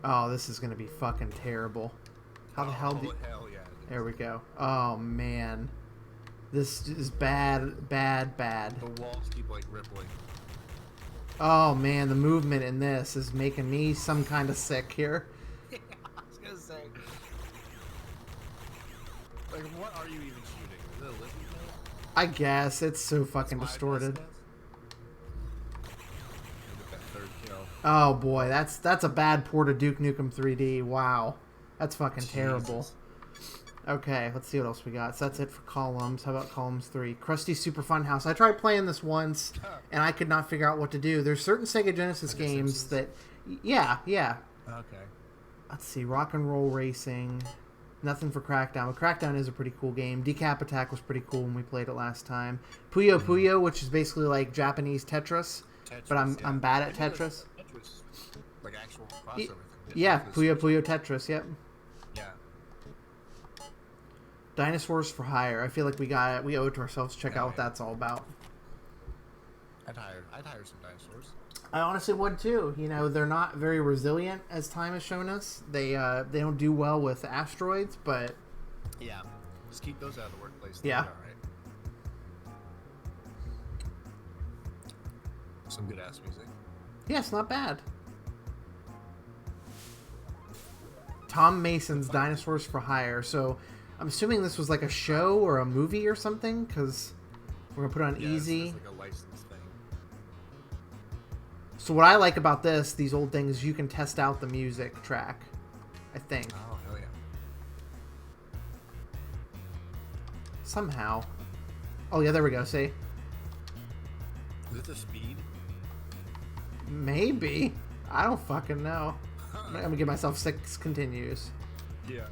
[SPEAKER 1] Oh, this is going to be fucking terrible. How the hell do...
[SPEAKER 2] Hell yeah!
[SPEAKER 1] There we go. Oh, man. This is bad, bad, bad.
[SPEAKER 2] The walls keep like rippling.
[SPEAKER 1] Oh, man, the movement in this is making me some kind of sick here.
[SPEAKER 2] I was gonna say. Like, what are you even shooting? Is it a living thing?
[SPEAKER 1] I guess. It's so fucking
[SPEAKER 2] That's
[SPEAKER 1] distorted.
[SPEAKER 2] Get that third kill.
[SPEAKER 1] Oh, boy. That's a bad port of Duke Nukem 3D. Wow. That's fucking terrible.
[SPEAKER 2] Jesus.
[SPEAKER 1] Okay, let's see what else we got. So that's it for Columns. How about Columns 3? Krusty Super Fun House. I tried playing this once, and I could not figure out what to do. There's certain Sega Genesis
[SPEAKER 2] Like
[SPEAKER 1] games
[SPEAKER 2] Simpsons?
[SPEAKER 1] that... Yeah.
[SPEAKER 2] Okay.
[SPEAKER 1] Let's see. Rock and Roll Racing. Nothing for Crackdown. But Crackdown is a pretty cool game. Decap Attack was pretty cool when we played it last time. Puyo Puyo, which is basically like Japanese Tetris. But I'm bad at Tetris.
[SPEAKER 2] Tetris. Like actual crossover thing.
[SPEAKER 1] Yeah, Puyo Puyo Tetris, yep.
[SPEAKER 2] Yeah.
[SPEAKER 1] Dinosaurs for Hire. I feel like we owe it to ourselves to check out what that's all about.
[SPEAKER 2] I'd hire some dinosaurs.
[SPEAKER 1] I honestly would too. You know, they're not very resilient as time has shown us. They don't do well with asteroids, but
[SPEAKER 2] Yeah. Just keep those out of the workplace.
[SPEAKER 1] Yeah.
[SPEAKER 2] All right. Some good ass music.
[SPEAKER 1] yeah, it's not bad. Tom Mason's Dinosaurs for Hire. So I'm assuming this was like a show or a movie or something, because we're going to put it on easy.
[SPEAKER 2] It's like a license thing.
[SPEAKER 1] So what I like about these old things, you can test out the music track, I think.
[SPEAKER 2] Oh, hell yeah.
[SPEAKER 1] Somehow. Oh, yeah, there we go, see?
[SPEAKER 2] Is it the speed?
[SPEAKER 1] Maybe. I don't fucking know. I'm going to give myself 6 continues.
[SPEAKER 2] Yeah.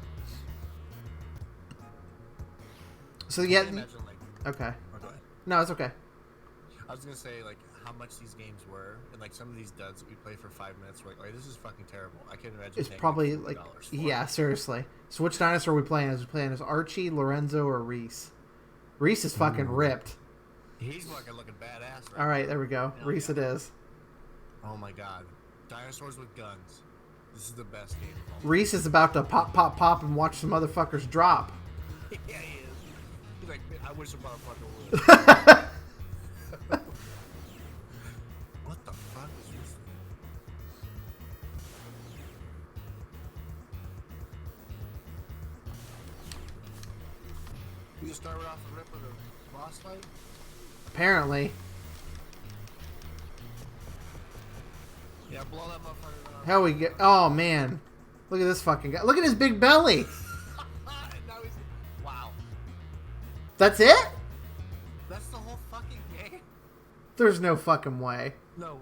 [SPEAKER 1] So, yeah.
[SPEAKER 2] Imagine, like,
[SPEAKER 1] okay.
[SPEAKER 2] oh, go ahead.
[SPEAKER 1] No, it's okay.
[SPEAKER 2] I was gonna say, like, how much these games were, and like some of these duds that we play for 5 minutes, we're like, this is fucking terrible. I can't imagine.
[SPEAKER 1] It's
[SPEAKER 2] paying
[SPEAKER 1] probably
[SPEAKER 2] like
[SPEAKER 1] like,
[SPEAKER 2] $40 for
[SPEAKER 1] yeah,
[SPEAKER 2] it.
[SPEAKER 1] seriously. So which dinosaur are we playing as? We playing as Archie, Lorenzo, or Reese? Reese is fucking ripped.
[SPEAKER 2] He's fucking looking badass. Right
[SPEAKER 1] All right, there we go.
[SPEAKER 2] Hell
[SPEAKER 1] Reese
[SPEAKER 2] yeah.
[SPEAKER 1] it is.
[SPEAKER 2] Oh my god, dinosaurs with guns. This is the best game. Of all.
[SPEAKER 1] Reese is about to pop, pop, pop, and watch some motherfuckers drop.
[SPEAKER 2] Yeah, he is. He's like, I wish a motherfucker would. What the fuck is this? We just started off the rip with a boss fight?
[SPEAKER 1] Apparently.
[SPEAKER 2] Yeah, blow that motherfucker up.
[SPEAKER 1] Hell, we get. Oh man, look at this fucking guy. Look at his big belly.
[SPEAKER 2] And now he's... Wow.
[SPEAKER 1] That's it?
[SPEAKER 2] That's the whole fucking game?
[SPEAKER 1] There's no fucking way.
[SPEAKER 2] No way.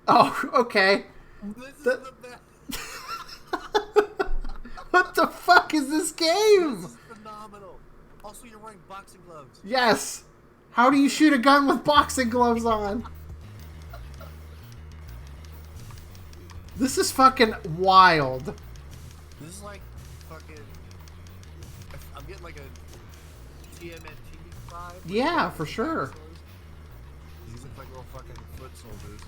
[SPEAKER 1] Oh, okay.
[SPEAKER 2] This is the best.
[SPEAKER 1] What the fuck is this game?
[SPEAKER 2] This is phenomenal. Also, you're wearing boxing gloves.
[SPEAKER 1] Yes. How do you shoot a gun with boxing gloves on? This is fucking wild.
[SPEAKER 2] This is like fucking... I'm getting like a TMNT vibe.
[SPEAKER 1] Yeah, for sure.
[SPEAKER 2] These look like little fucking foot soldiers.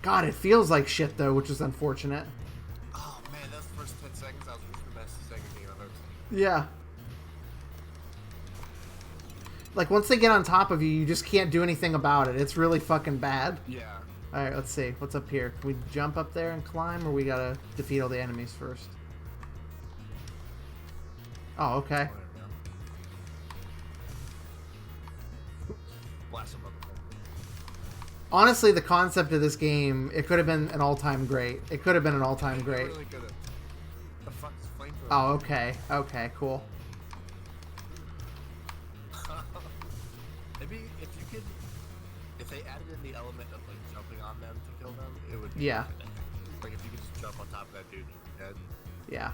[SPEAKER 1] God, it feels like shit though, which is unfortunate.
[SPEAKER 2] Oh man, those first 10 seconds, that was the best Sega game I've ever seen.
[SPEAKER 1] Yeah. Like, once they get on top of you, you just can't do anything about it. It's really fucking bad.
[SPEAKER 2] Yeah.
[SPEAKER 1] Alright, let's see. What's up here? Can we jump up there and climb, or we gotta defeat all the enemies first? Oh, okay.
[SPEAKER 2] Whatever, yeah. Blast them up.
[SPEAKER 1] Honestly, the concept of this game, it could have been an all-time great. It could have been an all-time great.
[SPEAKER 2] Really good. The fuck is flamethrower?
[SPEAKER 1] Oh, okay. Okay, cool.
[SPEAKER 2] Maybe if you could, if they added in the element of like jumping on them to kill them, it would be
[SPEAKER 1] Yeah.
[SPEAKER 2] Like if you could just jump on top of that dude and you'd be dead.
[SPEAKER 1] Yeah.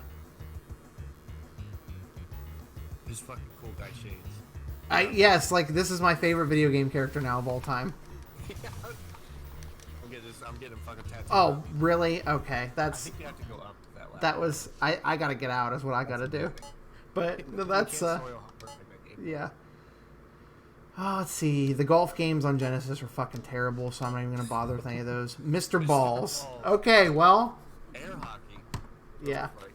[SPEAKER 2] This fucking cool guy shades.
[SPEAKER 1] Yes, like, this is my favorite video game character now of all time.
[SPEAKER 2] I'm getting fucking tattooed.
[SPEAKER 1] Oh, really? Okay,
[SPEAKER 2] I
[SPEAKER 1] that's...
[SPEAKER 2] think you have to go up that ladder.
[SPEAKER 1] That was... I gotta get out is what I gotta do. But, no, that's,
[SPEAKER 2] You can't soil how perfect that game is.
[SPEAKER 1] yeah. Oh, let's see. The golf games on Genesis were fucking terrible, so I'm not even gonna bother with any of those. Mr. Balls.
[SPEAKER 2] Balls.
[SPEAKER 1] Okay, well...
[SPEAKER 2] Air hockey.
[SPEAKER 1] Yeah.
[SPEAKER 2] Like,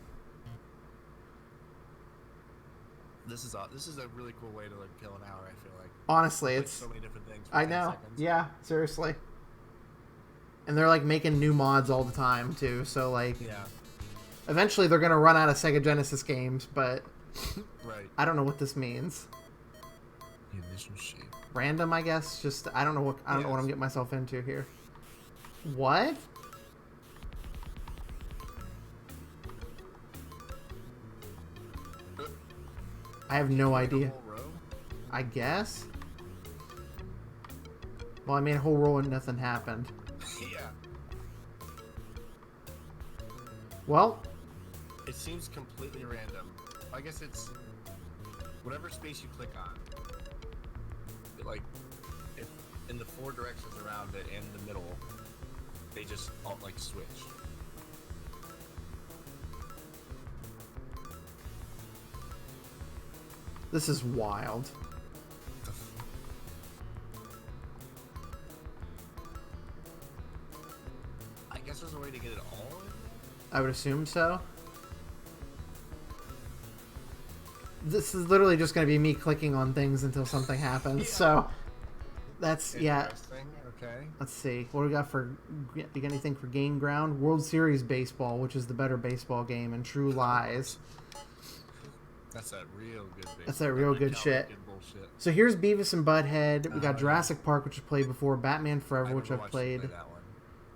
[SPEAKER 2] this is a really cool way to like kill an hour. I feel like.
[SPEAKER 1] Honestly,
[SPEAKER 2] Like,
[SPEAKER 1] it's...
[SPEAKER 2] so many different things. For
[SPEAKER 1] I
[SPEAKER 2] 10
[SPEAKER 1] know.
[SPEAKER 2] seconds.
[SPEAKER 1] Yeah, seriously. And they're, like, making new mods all the time, too, so, like...
[SPEAKER 2] Yeah.
[SPEAKER 1] Eventually, they're gonna run out of Sega Genesis games, but...
[SPEAKER 2] Right.
[SPEAKER 1] I don't know what this means.
[SPEAKER 2] The initial shape.
[SPEAKER 1] Random, I guess. Just I don't know what I'm
[SPEAKER 2] Yes.
[SPEAKER 1] getting myself into here. What? I have no
[SPEAKER 2] Like a
[SPEAKER 1] idea.
[SPEAKER 2] whole row?
[SPEAKER 1] I guess. Well, I mean, a whole row and nothing happened.
[SPEAKER 2] Yeah.
[SPEAKER 1] Well,
[SPEAKER 2] It seems completely random. I guess it's whatever space you click on. It, like, if in the 4 directions around it and the middle, they just all like switch.
[SPEAKER 1] this is wild.
[SPEAKER 2] I guess there's a way to get it all in.
[SPEAKER 1] I would assume so. This is literally just going to be me clicking on things until something happens.
[SPEAKER 2] Yeah.
[SPEAKER 1] So, That's yeah.
[SPEAKER 2] Interesting. Okay.
[SPEAKER 1] Let's see. What do we got for? You got anything for Game Ground? World Series baseball, which is the better baseball game, and True Lies.
[SPEAKER 2] That's that real good. Baseball.
[SPEAKER 1] That's that real good shit.
[SPEAKER 2] Bullshit.
[SPEAKER 1] So here's Beavis and Butthead. We got Jurassic Park, which I played before. Batman Forever, which I've played.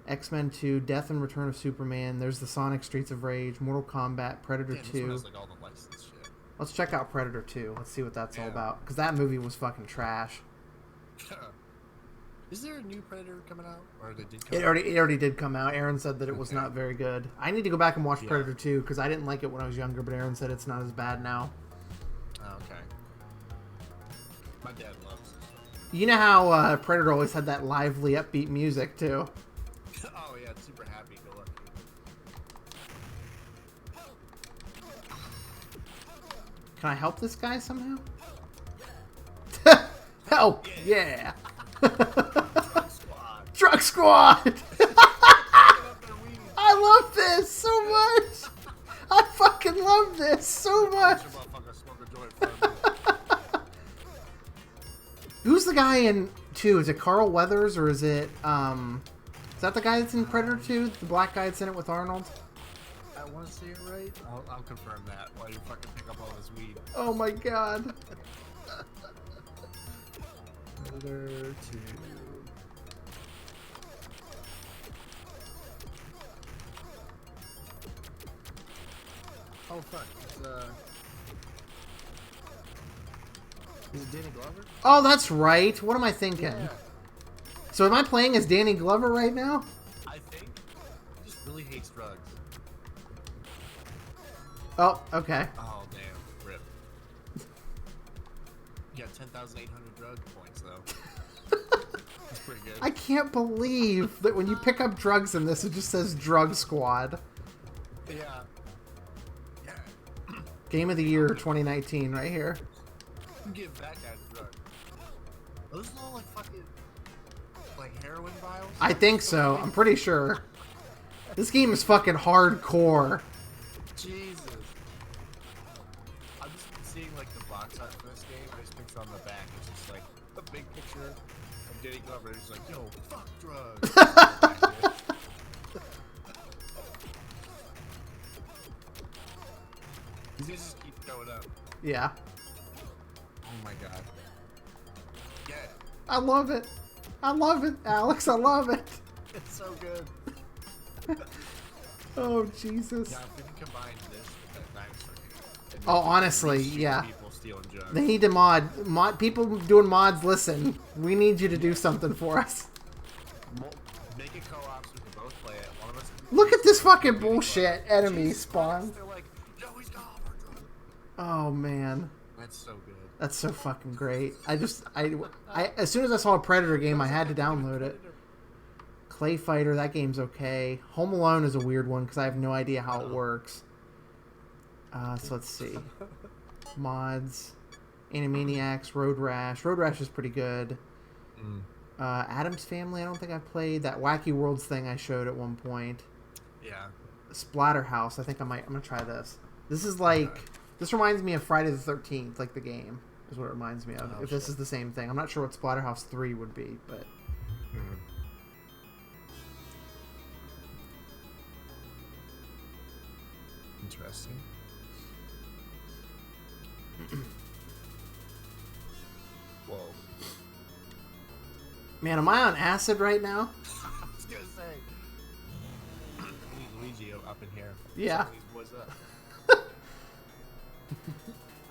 [SPEAKER 1] X-Men 2, Death and Return of Superman. There's the Sonic Streets of Rage, Mortal Kombat, Predator 2.
[SPEAKER 2] This one has, like, all the licensed shit.
[SPEAKER 1] Let's check out Predator 2. Let's see what that's all about. Because that movie was fucking trash.
[SPEAKER 2] Is there a new Predator coming out? Or they did
[SPEAKER 1] it already did come out. Aaron said that it was not very good. I need to go back and watch Predator 2 because I didn't like it when I was younger, but Aaron said it's not as bad now.
[SPEAKER 2] Oh, okay. My dad loves it.
[SPEAKER 1] You know how Predator always had that lively, upbeat music, too?
[SPEAKER 2] Oh, yeah, it's super happy go lucky.
[SPEAKER 1] Can I help this guy somehow? Help! Yeah! Drug Squad! I love this so much! I fucking love this so much! Who's the guy in 2? Is it Carl Weathers or is it, is that the guy that's in Predator 2? The black guy that's in it with Arnold?
[SPEAKER 2] I want to say it right. I'll confirm that while you fucking pick up all this weed.
[SPEAKER 1] Oh my god.
[SPEAKER 2] Predator 2. Oh fuck. Is it Danny Glover?
[SPEAKER 1] Oh, that's right. What am I thinking?
[SPEAKER 2] Yeah.
[SPEAKER 1] So am I playing as Danny Glover right now?
[SPEAKER 2] I think he just really hates drugs.
[SPEAKER 1] Oh, okay.
[SPEAKER 2] Oh damn, rip. You got 10,800 drug points though. That's pretty good.
[SPEAKER 1] I can't believe that when you pick up drugs in this, it just says Drug Squad.
[SPEAKER 2] Yeah.
[SPEAKER 1] Game of the Year 2019 right here.
[SPEAKER 2] Give that guy the drug. Are those little like fucking like heroin vials?
[SPEAKER 1] I think so. I'm pretty sure. This game is fucking hardcore.
[SPEAKER 2] Jesus. I'm just seeing like the box art for this game. This picture on the back is just like a big picture of Danny Glover. He's like, yo, fuck drugs. These guys just keep going up.
[SPEAKER 1] Yeah.
[SPEAKER 2] Oh my god. Yeah.
[SPEAKER 1] I love it. I love it, Alex. I love it.
[SPEAKER 2] It's so good.
[SPEAKER 1] Oh, Jesus.
[SPEAKER 2] Yeah, if we can combine this with that dinosaur game.
[SPEAKER 1] Oh, honestly, yeah.
[SPEAKER 2] People stealing drugs.
[SPEAKER 1] They need to mod. People doing mods, listen. We need you to do something for us.
[SPEAKER 2] Make it co-op so we can both play it. One of us
[SPEAKER 1] Look at this fucking bullshit enemy spawn.
[SPEAKER 2] They're like, yo, he's got all our drugs.
[SPEAKER 1] Oh, man.
[SPEAKER 2] That's so good.
[SPEAKER 1] That's so fucking great. I as soon as I saw a Predator game, I had to download it. Clay Fighter, that game's okay. Home Alone is a weird one because I have no idea how it works. So let's see. Mods. Animaniacs, Road Rash. Road Rash is pretty good. Addams Family, I don't think I've played. That Wacky Worlds thing I showed at one point.
[SPEAKER 2] Yeah.
[SPEAKER 1] Splatterhouse, I think I'm gonna try this. This is like... This reminds me of Friday the 13th, like the game, is what it reminds me of. If this is the same thing. I'm not sure what Splatterhouse 3 would be, but...
[SPEAKER 2] Interesting. Whoa.
[SPEAKER 1] Man, am I on acid right now?
[SPEAKER 2] I was gonna say. We need Luigi up in here.
[SPEAKER 1] Yeah.
[SPEAKER 2] What's up?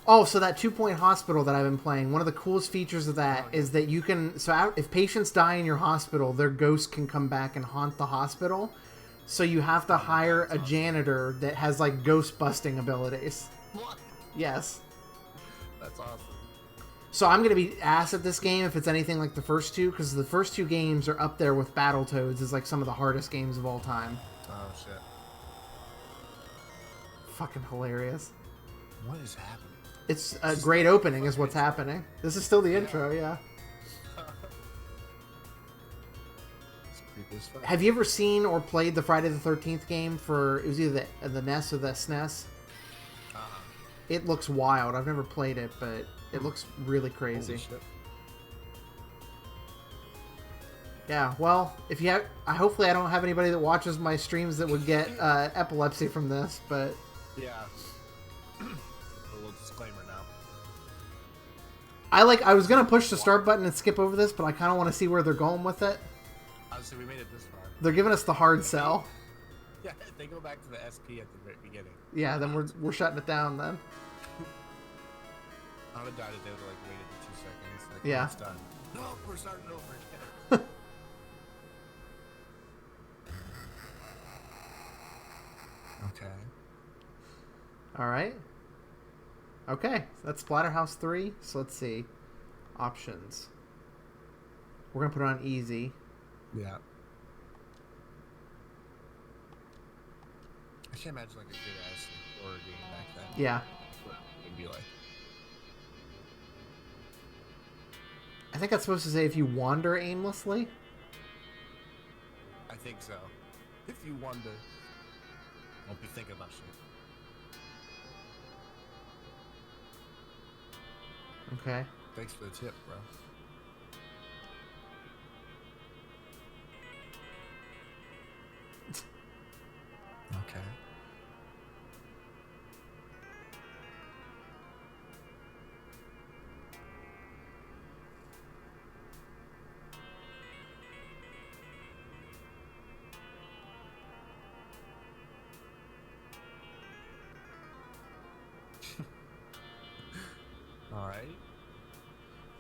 [SPEAKER 1] Oh, so that 2 Point Hospital that I've been playing, one of the coolest features of that is that you can... So if patients die in your hospital, their ghost can come back and haunt the hospital. So you have to hire a janitor that has, like, ghost-busting abilities.
[SPEAKER 2] What?
[SPEAKER 1] Yes.
[SPEAKER 2] That's awesome.
[SPEAKER 1] So I'm going to be ass at this game if it's anything like the first two, because the first two games are up there with Battletoads as, like, some of the hardest games of all time.
[SPEAKER 2] Oh, shit.
[SPEAKER 1] Fucking hilarious.
[SPEAKER 2] What is happening?
[SPEAKER 1] It's a great opening is what's happening. This is still the intro, yeah.
[SPEAKER 2] It's creepy as fuck.
[SPEAKER 1] Have you ever seen or played the Friday the 13th game for... It was either the NES or the SNES? It looks wild. I've never played it, but it looks really crazy.
[SPEAKER 2] Holy shit.
[SPEAKER 1] Yeah, well, if you have, hopefully I don't have anybody that watches my streams that would get epilepsy from this, but
[SPEAKER 2] Yeah. A little disclaimer now.
[SPEAKER 1] I was gonna push the start button and skip over this, but I kind of want to see where they're going with it.
[SPEAKER 2] Obviously, we made it this far.
[SPEAKER 1] They're giving us the hard sell.
[SPEAKER 2] Yeah, they go back to the SP at the very beginning.
[SPEAKER 1] Yeah, then we're shutting it down then.
[SPEAKER 2] I would have died if they would have like waited the 2 seconds. Like,
[SPEAKER 1] Yeah.
[SPEAKER 2] It's done. No, we're starting over again. Okay.
[SPEAKER 1] All right. Okay, so that's Splatterhouse 3. So let's see. Options. We're going to put it on easy.
[SPEAKER 2] Yeah. I can't imagine like a good ass like, horror game back then.
[SPEAKER 1] Yeah.
[SPEAKER 2] What it'd be like.
[SPEAKER 1] I think that's supposed to say if you wander aimlessly.
[SPEAKER 2] I think so. If you wonder, don't be thinking about shit.
[SPEAKER 1] Okay.
[SPEAKER 2] Thanks for the tip, bro. Okay. All right.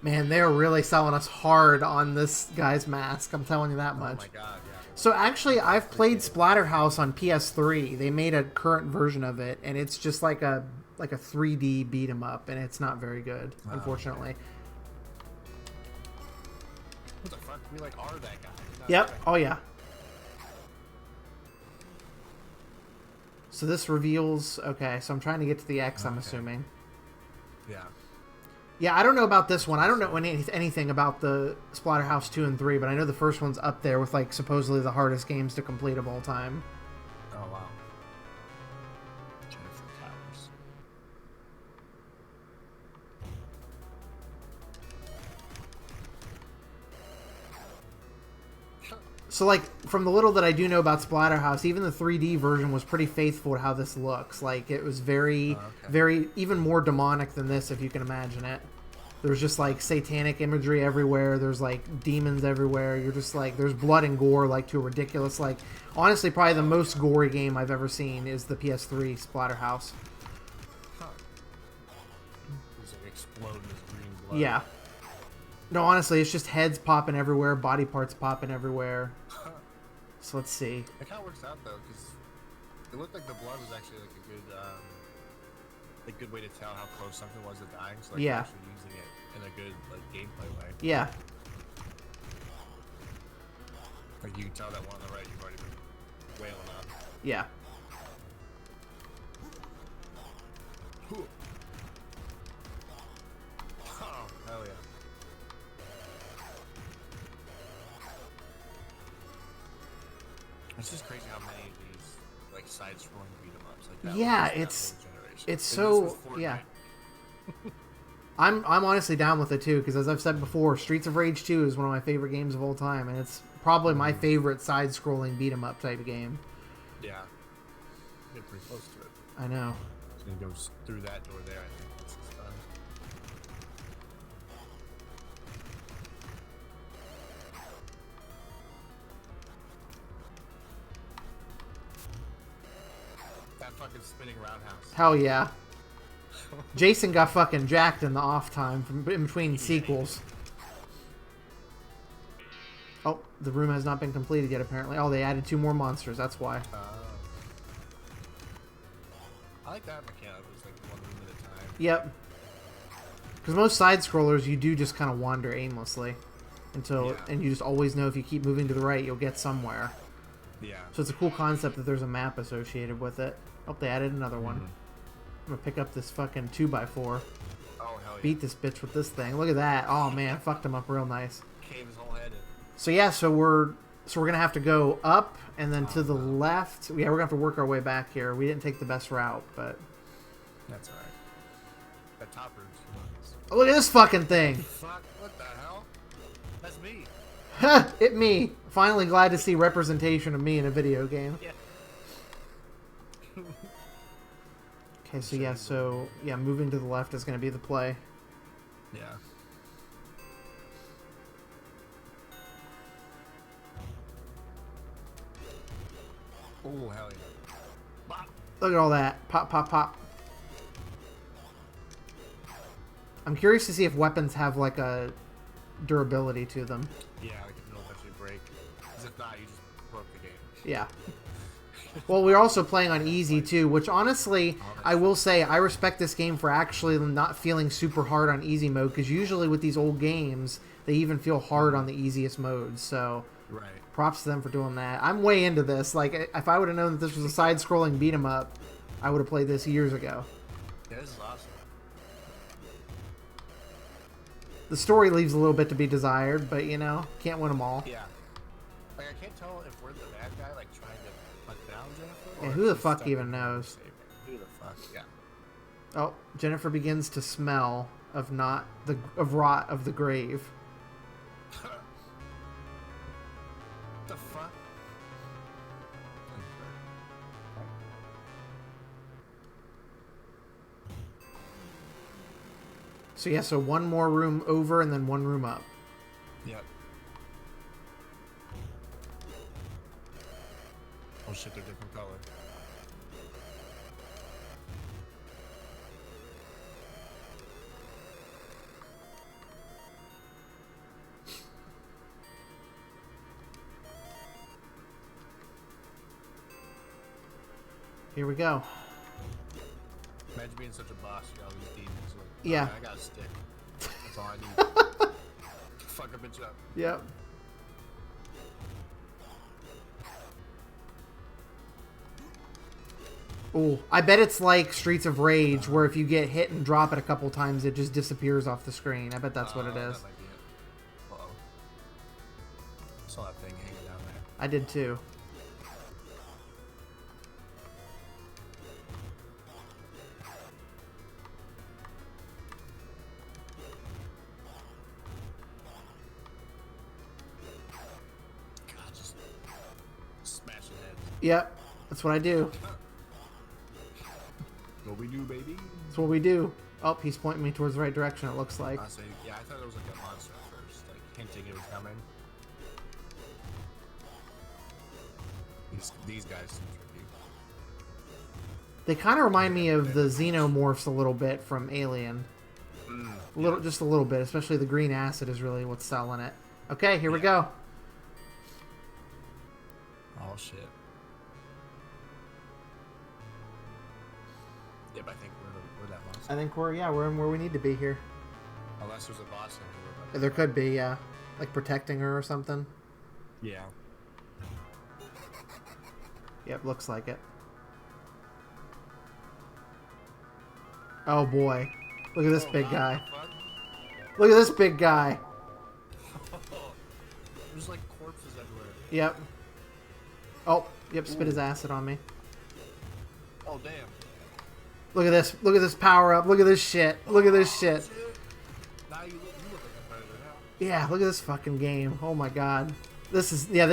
[SPEAKER 1] Man, they're really selling us hard on this guy's mask. I'm telling you that much.
[SPEAKER 2] Oh my god, yeah.
[SPEAKER 1] So actually, I've played Splatterhouse on PS3. They made a current version of it, and it's just like a 3D beat 'em up, and it's not very good, unfortunately.
[SPEAKER 2] What the fuck? We like are that guy.
[SPEAKER 1] Yep. Oh yeah. So this reveals. Okay, so I'm trying to get to the X. I'm assuming.
[SPEAKER 2] Yeah.
[SPEAKER 1] Yeah, I don't know about this one. I don't know anything about the Splatterhouse 2 and 3, but I know the first one's up there with like supposedly the hardest games to complete of all time.
[SPEAKER 2] Oh wow. Jennifer Towers.
[SPEAKER 1] So, like, from the little that I do know about Splatterhouse, even the 3D version was pretty faithful to how this looks. Like, it was very, very, even more demonic than this, if you can imagine it. There's just, like, satanic imagery everywhere. There's, like, demons everywhere. You're just, like, there's blood and gore, like, to a ridiculous, like, honestly, probably the most gory game I've ever seen is the PS3 Splatterhouse.
[SPEAKER 2] Huh. It's like exploding this green blood.
[SPEAKER 1] Yeah. No, honestly, it's just heads popping everywhere, body parts popping everywhere. So let's see.
[SPEAKER 2] It kind of works out though, because it looked like the blood was actually like a good way to tell how close something was to dying. So like
[SPEAKER 1] Yeah.
[SPEAKER 2] actually using it in a good like gameplay way.
[SPEAKER 1] Yeah.
[SPEAKER 2] Like you can tell that one on the right you've already been wailing up.
[SPEAKER 1] Yeah.
[SPEAKER 2] Whew. Oh hell yeah. It's just crazy how many of these like side-scrolling beat 'em ups like that.
[SPEAKER 1] Yeah,
[SPEAKER 2] was in that
[SPEAKER 1] it's
[SPEAKER 2] whole generation.
[SPEAKER 1] it's
[SPEAKER 2] And this was
[SPEAKER 1] so
[SPEAKER 2] Fortnite.
[SPEAKER 1] yeah. I'm honestly down with it too because as I've said before, Streets of Rage 2 is one of my favorite games of all time, and it's probably my favorite side-scrolling beat 'em up type of game.
[SPEAKER 2] Yeah, get pretty close to it.
[SPEAKER 1] I know.
[SPEAKER 2] It's gonna go through that door there. I think once it's done. That fucking spinning roundhouse.
[SPEAKER 1] Hell yeah. Jason got fucking jacked in the off time from in between sequels. Oh, the room has not been completed yet apparently. Oh, they added 2 more monsters. That's why.
[SPEAKER 2] I like that mechanic. It's like one room at a time.
[SPEAKER 1] Yep. Because most side scrollers, you do just kind of wander aimlessly until, and you just always know if you keep moving to the right, you'll get somewhere.
[SPEAKER 2] Yeah.
[SPEAKER 1] So it's a cool concept that there's a map associated with it. Oh, they added another one. I'm gonna pick up this fucking 2x4.
[SPEAKER 2] Oh hell yeah.
[SPEAKER 1] Beat this bitch with this thing. Look at that. Oh man, fucked him up real nice.
[SPEAKER 2] Cave his whole head in.
[SPEAKER 1] So yeah, so we're gonna have to go up and then to the left. Yeah, we're gonna have to work our way back here. We didn't take the best route, but
[SPEAKER 2] That's alright. Top room's humongous.
[SPEAKER 1] oh, look at this fucking thing.
[SPEAKER 2] Fuck, what the hell? That's me.
[SPEAKER 1] It me. Finally glad to see representation of me in a video game.
[SPEAKER 2] Yeah.
[SPEAKER 1] Okay, so moving to the left is going to be the play.
[SPEAKER 2] Yeah. Oh, hell yeah. Bop.
[SPEAKER 1] Look at all that. Pop, pop, pop. I'm curious to see if weapons have, like, a durability to them.
[SPEAKER 2] Yeah, like if it'll eventually break. Because if not, you just broke the game.
[SPEAKER 1] Yeah. Well, we're also playing on easy, too, which, honestly, I will say, I respect this game for actually not feeling super hard on easy mode, because usually with these old games, they even feel hard on the easiest modes, so...
[SPEAKER 2] Right.
[SPEAKER 1] Props to them for doing that. I'm way into this. Like, if I would have known that this was a side-scrolling beat-em-up, I would have played this years ago.
[SPEAKER 2] Yeah, this is awesome.
[SPEAKER 1] The story leaves a little bit to be desired, but, you know, can't win them all.
[SPEAKER 2] Yeah. Like, I can't tell if we're the bad guy, like, trying to hunt down Jennifer.
[SPEAKER 1] Yeah,
[SPEAKER 2] or
[SPEAKER 1] who
[SPEAKER 2] if
[SPEAKER 1] the
[SPEAKER 2] she's
[SPEAKER 1] fuck
[SPEAKER 2] stuck
[SPEAKER 1] even
[SPEAKER 2] in
[SPEAKER 1] knows?
[SPEAKER 2] Who the fuck? Yeah.
[SPEAKER 1] Oh, Jennifer begins to smell of rot of the grave.
[SPEAKER 2] The fuck?
[SPEAKER 1] So yeah, so one more room over and then one room up.
[SPEAKER 2] Yep. Oh shit, they're different color.
[SPEAKER 1] Here we go.
[SPEAKER 2] Imagine being such a boss, you got all these demons. Like,
[SPEAKER 1] Yeah.
[SPEAKER 2] I got a stick. That's all I need. Fuck a bitch up.
[SPEAKER 1] Yep. Oh, I bet it's like Streets of Rage, where if you get hit and drop it a couple times, it just disappears off the screen. I bet that's what it is.
[SPEAKER 2] That might be it. Uh-oh. Saw that thing hanging down there.
[SPEAKER 1] I did too.
[SPEAKER 2] God, just smashing heads.
[SPEAKER 1] Yep, that's what I do.
[SPEAKER 2] What we do, baby?
[SPEAKER 1] That's what we do. Oh, he's pointing me towards the right direction, it looks like.
[SPEAKER 2] Honestly, yeah, I thought it was like a monster at first, like hinting it was coming. These guys seem tricky.
[SPEAKER 1] They kind of remind me of the xenomorphs a little bit from Alien. Just a little bit, especially the green acid is really what's selling it. Okay, here we go.
[SPEAKER 2] Oh shit. Yep, I think we're that monster.
[SPEAKER 1] I think we're in where we need to be here.
[SPEAKER 2] Unless there's a boss in here.
[SPEAKER 1] There could be, yeah. Like protecting her or something.
[SPEAKER 2] Yeah.
[SPEAKER 1] Yep, looks like it. Oh boy. Look at this big guy. Look at this big guy.
[SPEAKER 2] There's like corpses everywhere.
[SPEAKER 1] Yep. Oh, yep, spit his acid on me.
[SPEAKER 2] Oh damn.
[SPEAKER 1] Look at this. Look at this power up. Look at this shit. Look at this shit.
[SPEAKER 2] Now you look like a predator now.
[SPEAKER 1] Yeah, look at this fucking game. Oh my god. This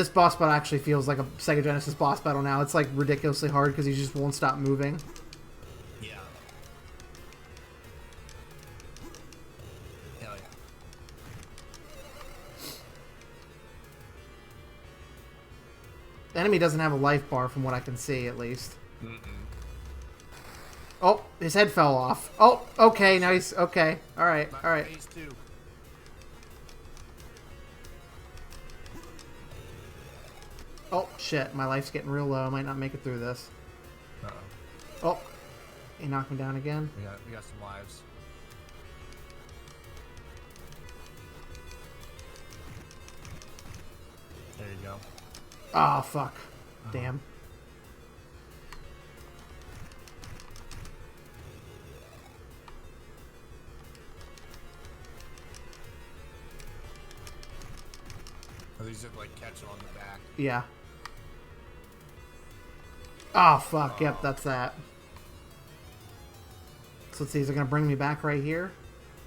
[SPEAKER 1] boss battle actually feels like a Sega Genesis boss battle now. It's like ridiculously hard because he just won't stop moving.
[SPEAKER 2] Yeah. Hell yeah.
[SPEAKER 1] The enemy doesn't have a life bar from what I can see, at least.
[SPEAKER 2] Mm-mm.
[SPEAKER 1] Oh, his head fell off. Oh, okay, now he's... Okay, alright, alright.
[SPEAKER 2] Phase 2.
[SPEAKER 1] Oh, shit, my life's getting real low. I might not make it through this.
[SPEAKER 2] Uh-oh.
[SPEAKER 1] Oh, he knocked me down again.
[SPEAKER 2] We got some lives. There you go.
[SPEAKER 1] Oh, fuck. Damn.
[SPEAKER 2] Or these are like catch on the back.
[SPEAKER 1] Yeah. Oh, fuck. Yep, that's that. So let's see. Is it going to bring me back right here?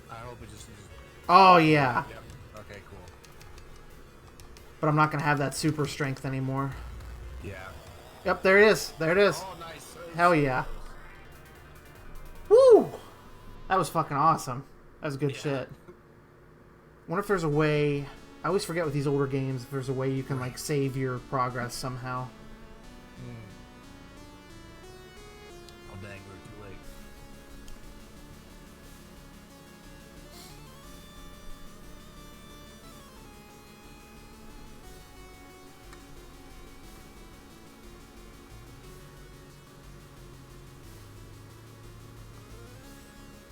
[SPEAKER 2] I hope it just...
[SPEAKER 1] Oh, yeah.
[SPEAKER 2] Yep. Okay, cool.
[SPEAKER 1] But I'm not going to have that super strength anymore.
[SPEAKER 2] Yeah.
[SPEAKER 1] Yep, there it is. There it is.
[SPEAKER 2] Oh, nice.
[SPEAKER 1] Hell yeah. Woo! That was fucking awesome. That was good shit. I wonder if there's a way... I always forget with these older games if there's a way you can, like, save your progress somehow.
[SPEAKER 2] Oh, dang, we're too late.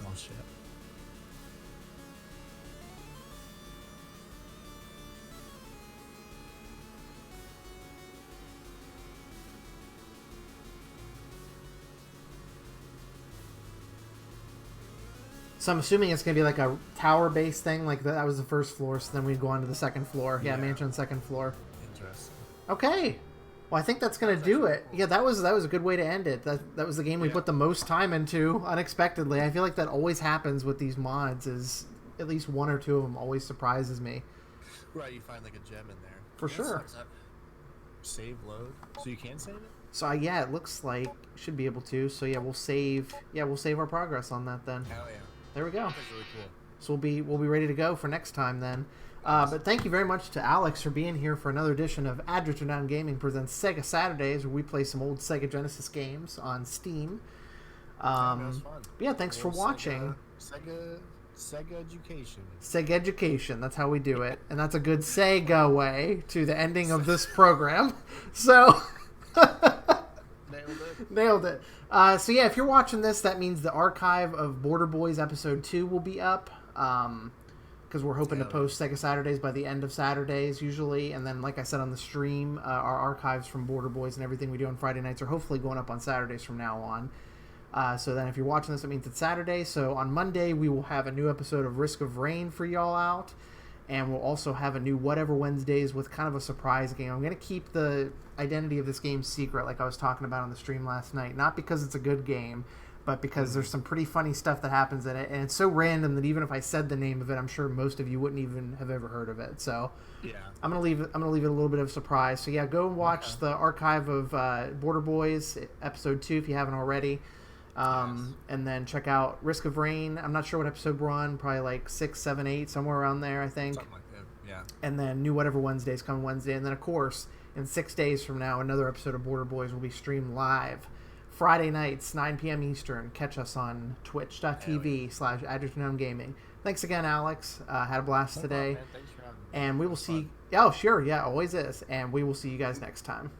[SPEAKER 2] Oh, shit.
[SPEAKER 1] So I'm assuming it's going to be like a tower-based thing, like that was the first floor, so then we'd go on to the second floor. Yeah, mansion second floor.
[SPEAKER 2] Interesting.
[SPEAKER 1] Okay. Well, I think that's going to do it. Yeah, that was a good way to end it. That was the game we put the most time into, unexpectedly. I feel like that always happens with these mods, is at least one or two of them always surprises me.
[SPEAKER 2] Right, you find like a gem in there.
[SPEAKER 1] For sure.
[SPEAKER 2] Save load. So you can save it?
[SPEAKER 1] So yeah, it looks like should be able to. So yeah, we'll save our progress on that then.
[SPEAKER 2] Hell yeah.
[SPEAKER 1] There we go.
[SPEAKER 2] That's really cool.
[SPEAKER 1] So we'll be ready to go for next time then. But thank you very much to Alex for being here for another edition of Adjective Noun Gaming presents Sega Saturdays, where we play some old Sega Genesis games on Steam.
[SPEAKER 2] That was fun.
[SPEAKER 1] Yeah, thanks for watching.
[SPEAKER 2] Sega Education.
[SPEAKER 1] Sega Education, that's how we do it. And that's a good segue to the ending of this program. So... Nailed it. So yeah, if you're watching this, that means the archive of Border Boys Episode 2 will be up. Because we're hoping to post Sega Saturdays by the end of Saturdays, usually. And then, like I said on the stream, our archives from Border Boys and everything we do on Friday nights are hopefully going up on Saturdays from now on. So then if you're watching this, it means it's Saturday. So on Monday, we will have a new episode of Risk of Rain for y'all out. And we'll also have a new Whatever Wednesdays with kind of a surprise game. I'm going to keep the identity of this game secret, like I was talking about on the stream last night. Not because it's a good game, but because there's some pretty funny stuff that happens in it. And it's so random that even if I said the name of it, I'm sure most of you wouldn't even have ever heard of it. So
[SPEAKER 2] yeah,
[SPEAKER 1] I'm gonna leave it a little bit of a surprise. So yeah, go and watch the archive of Border Boys Episode 2 if you haven't already. And then check out Risk of Rain. I'm not sure what episode we're on, probably like 6, 7, 8, somewhere around there, I think.
[SPEAKER 2] Something like that, yeah.
[SPEAKER 1] And then New Whatever Wednesdays come Wednesday. And then, of course, in 6 days from now, another episode of Border Boys will be streamed live. Friday nights, 9 p.m. Eastern. Catch us on twitch.tv/Adjective Noun Gaming. Thanks again, Alex. Had a blast today.
[SPEAKER 2] Thanks for having me.
[SPEAKER 1] And we will see... Oh, sure. Yeah, always is. And we will see you guys next time.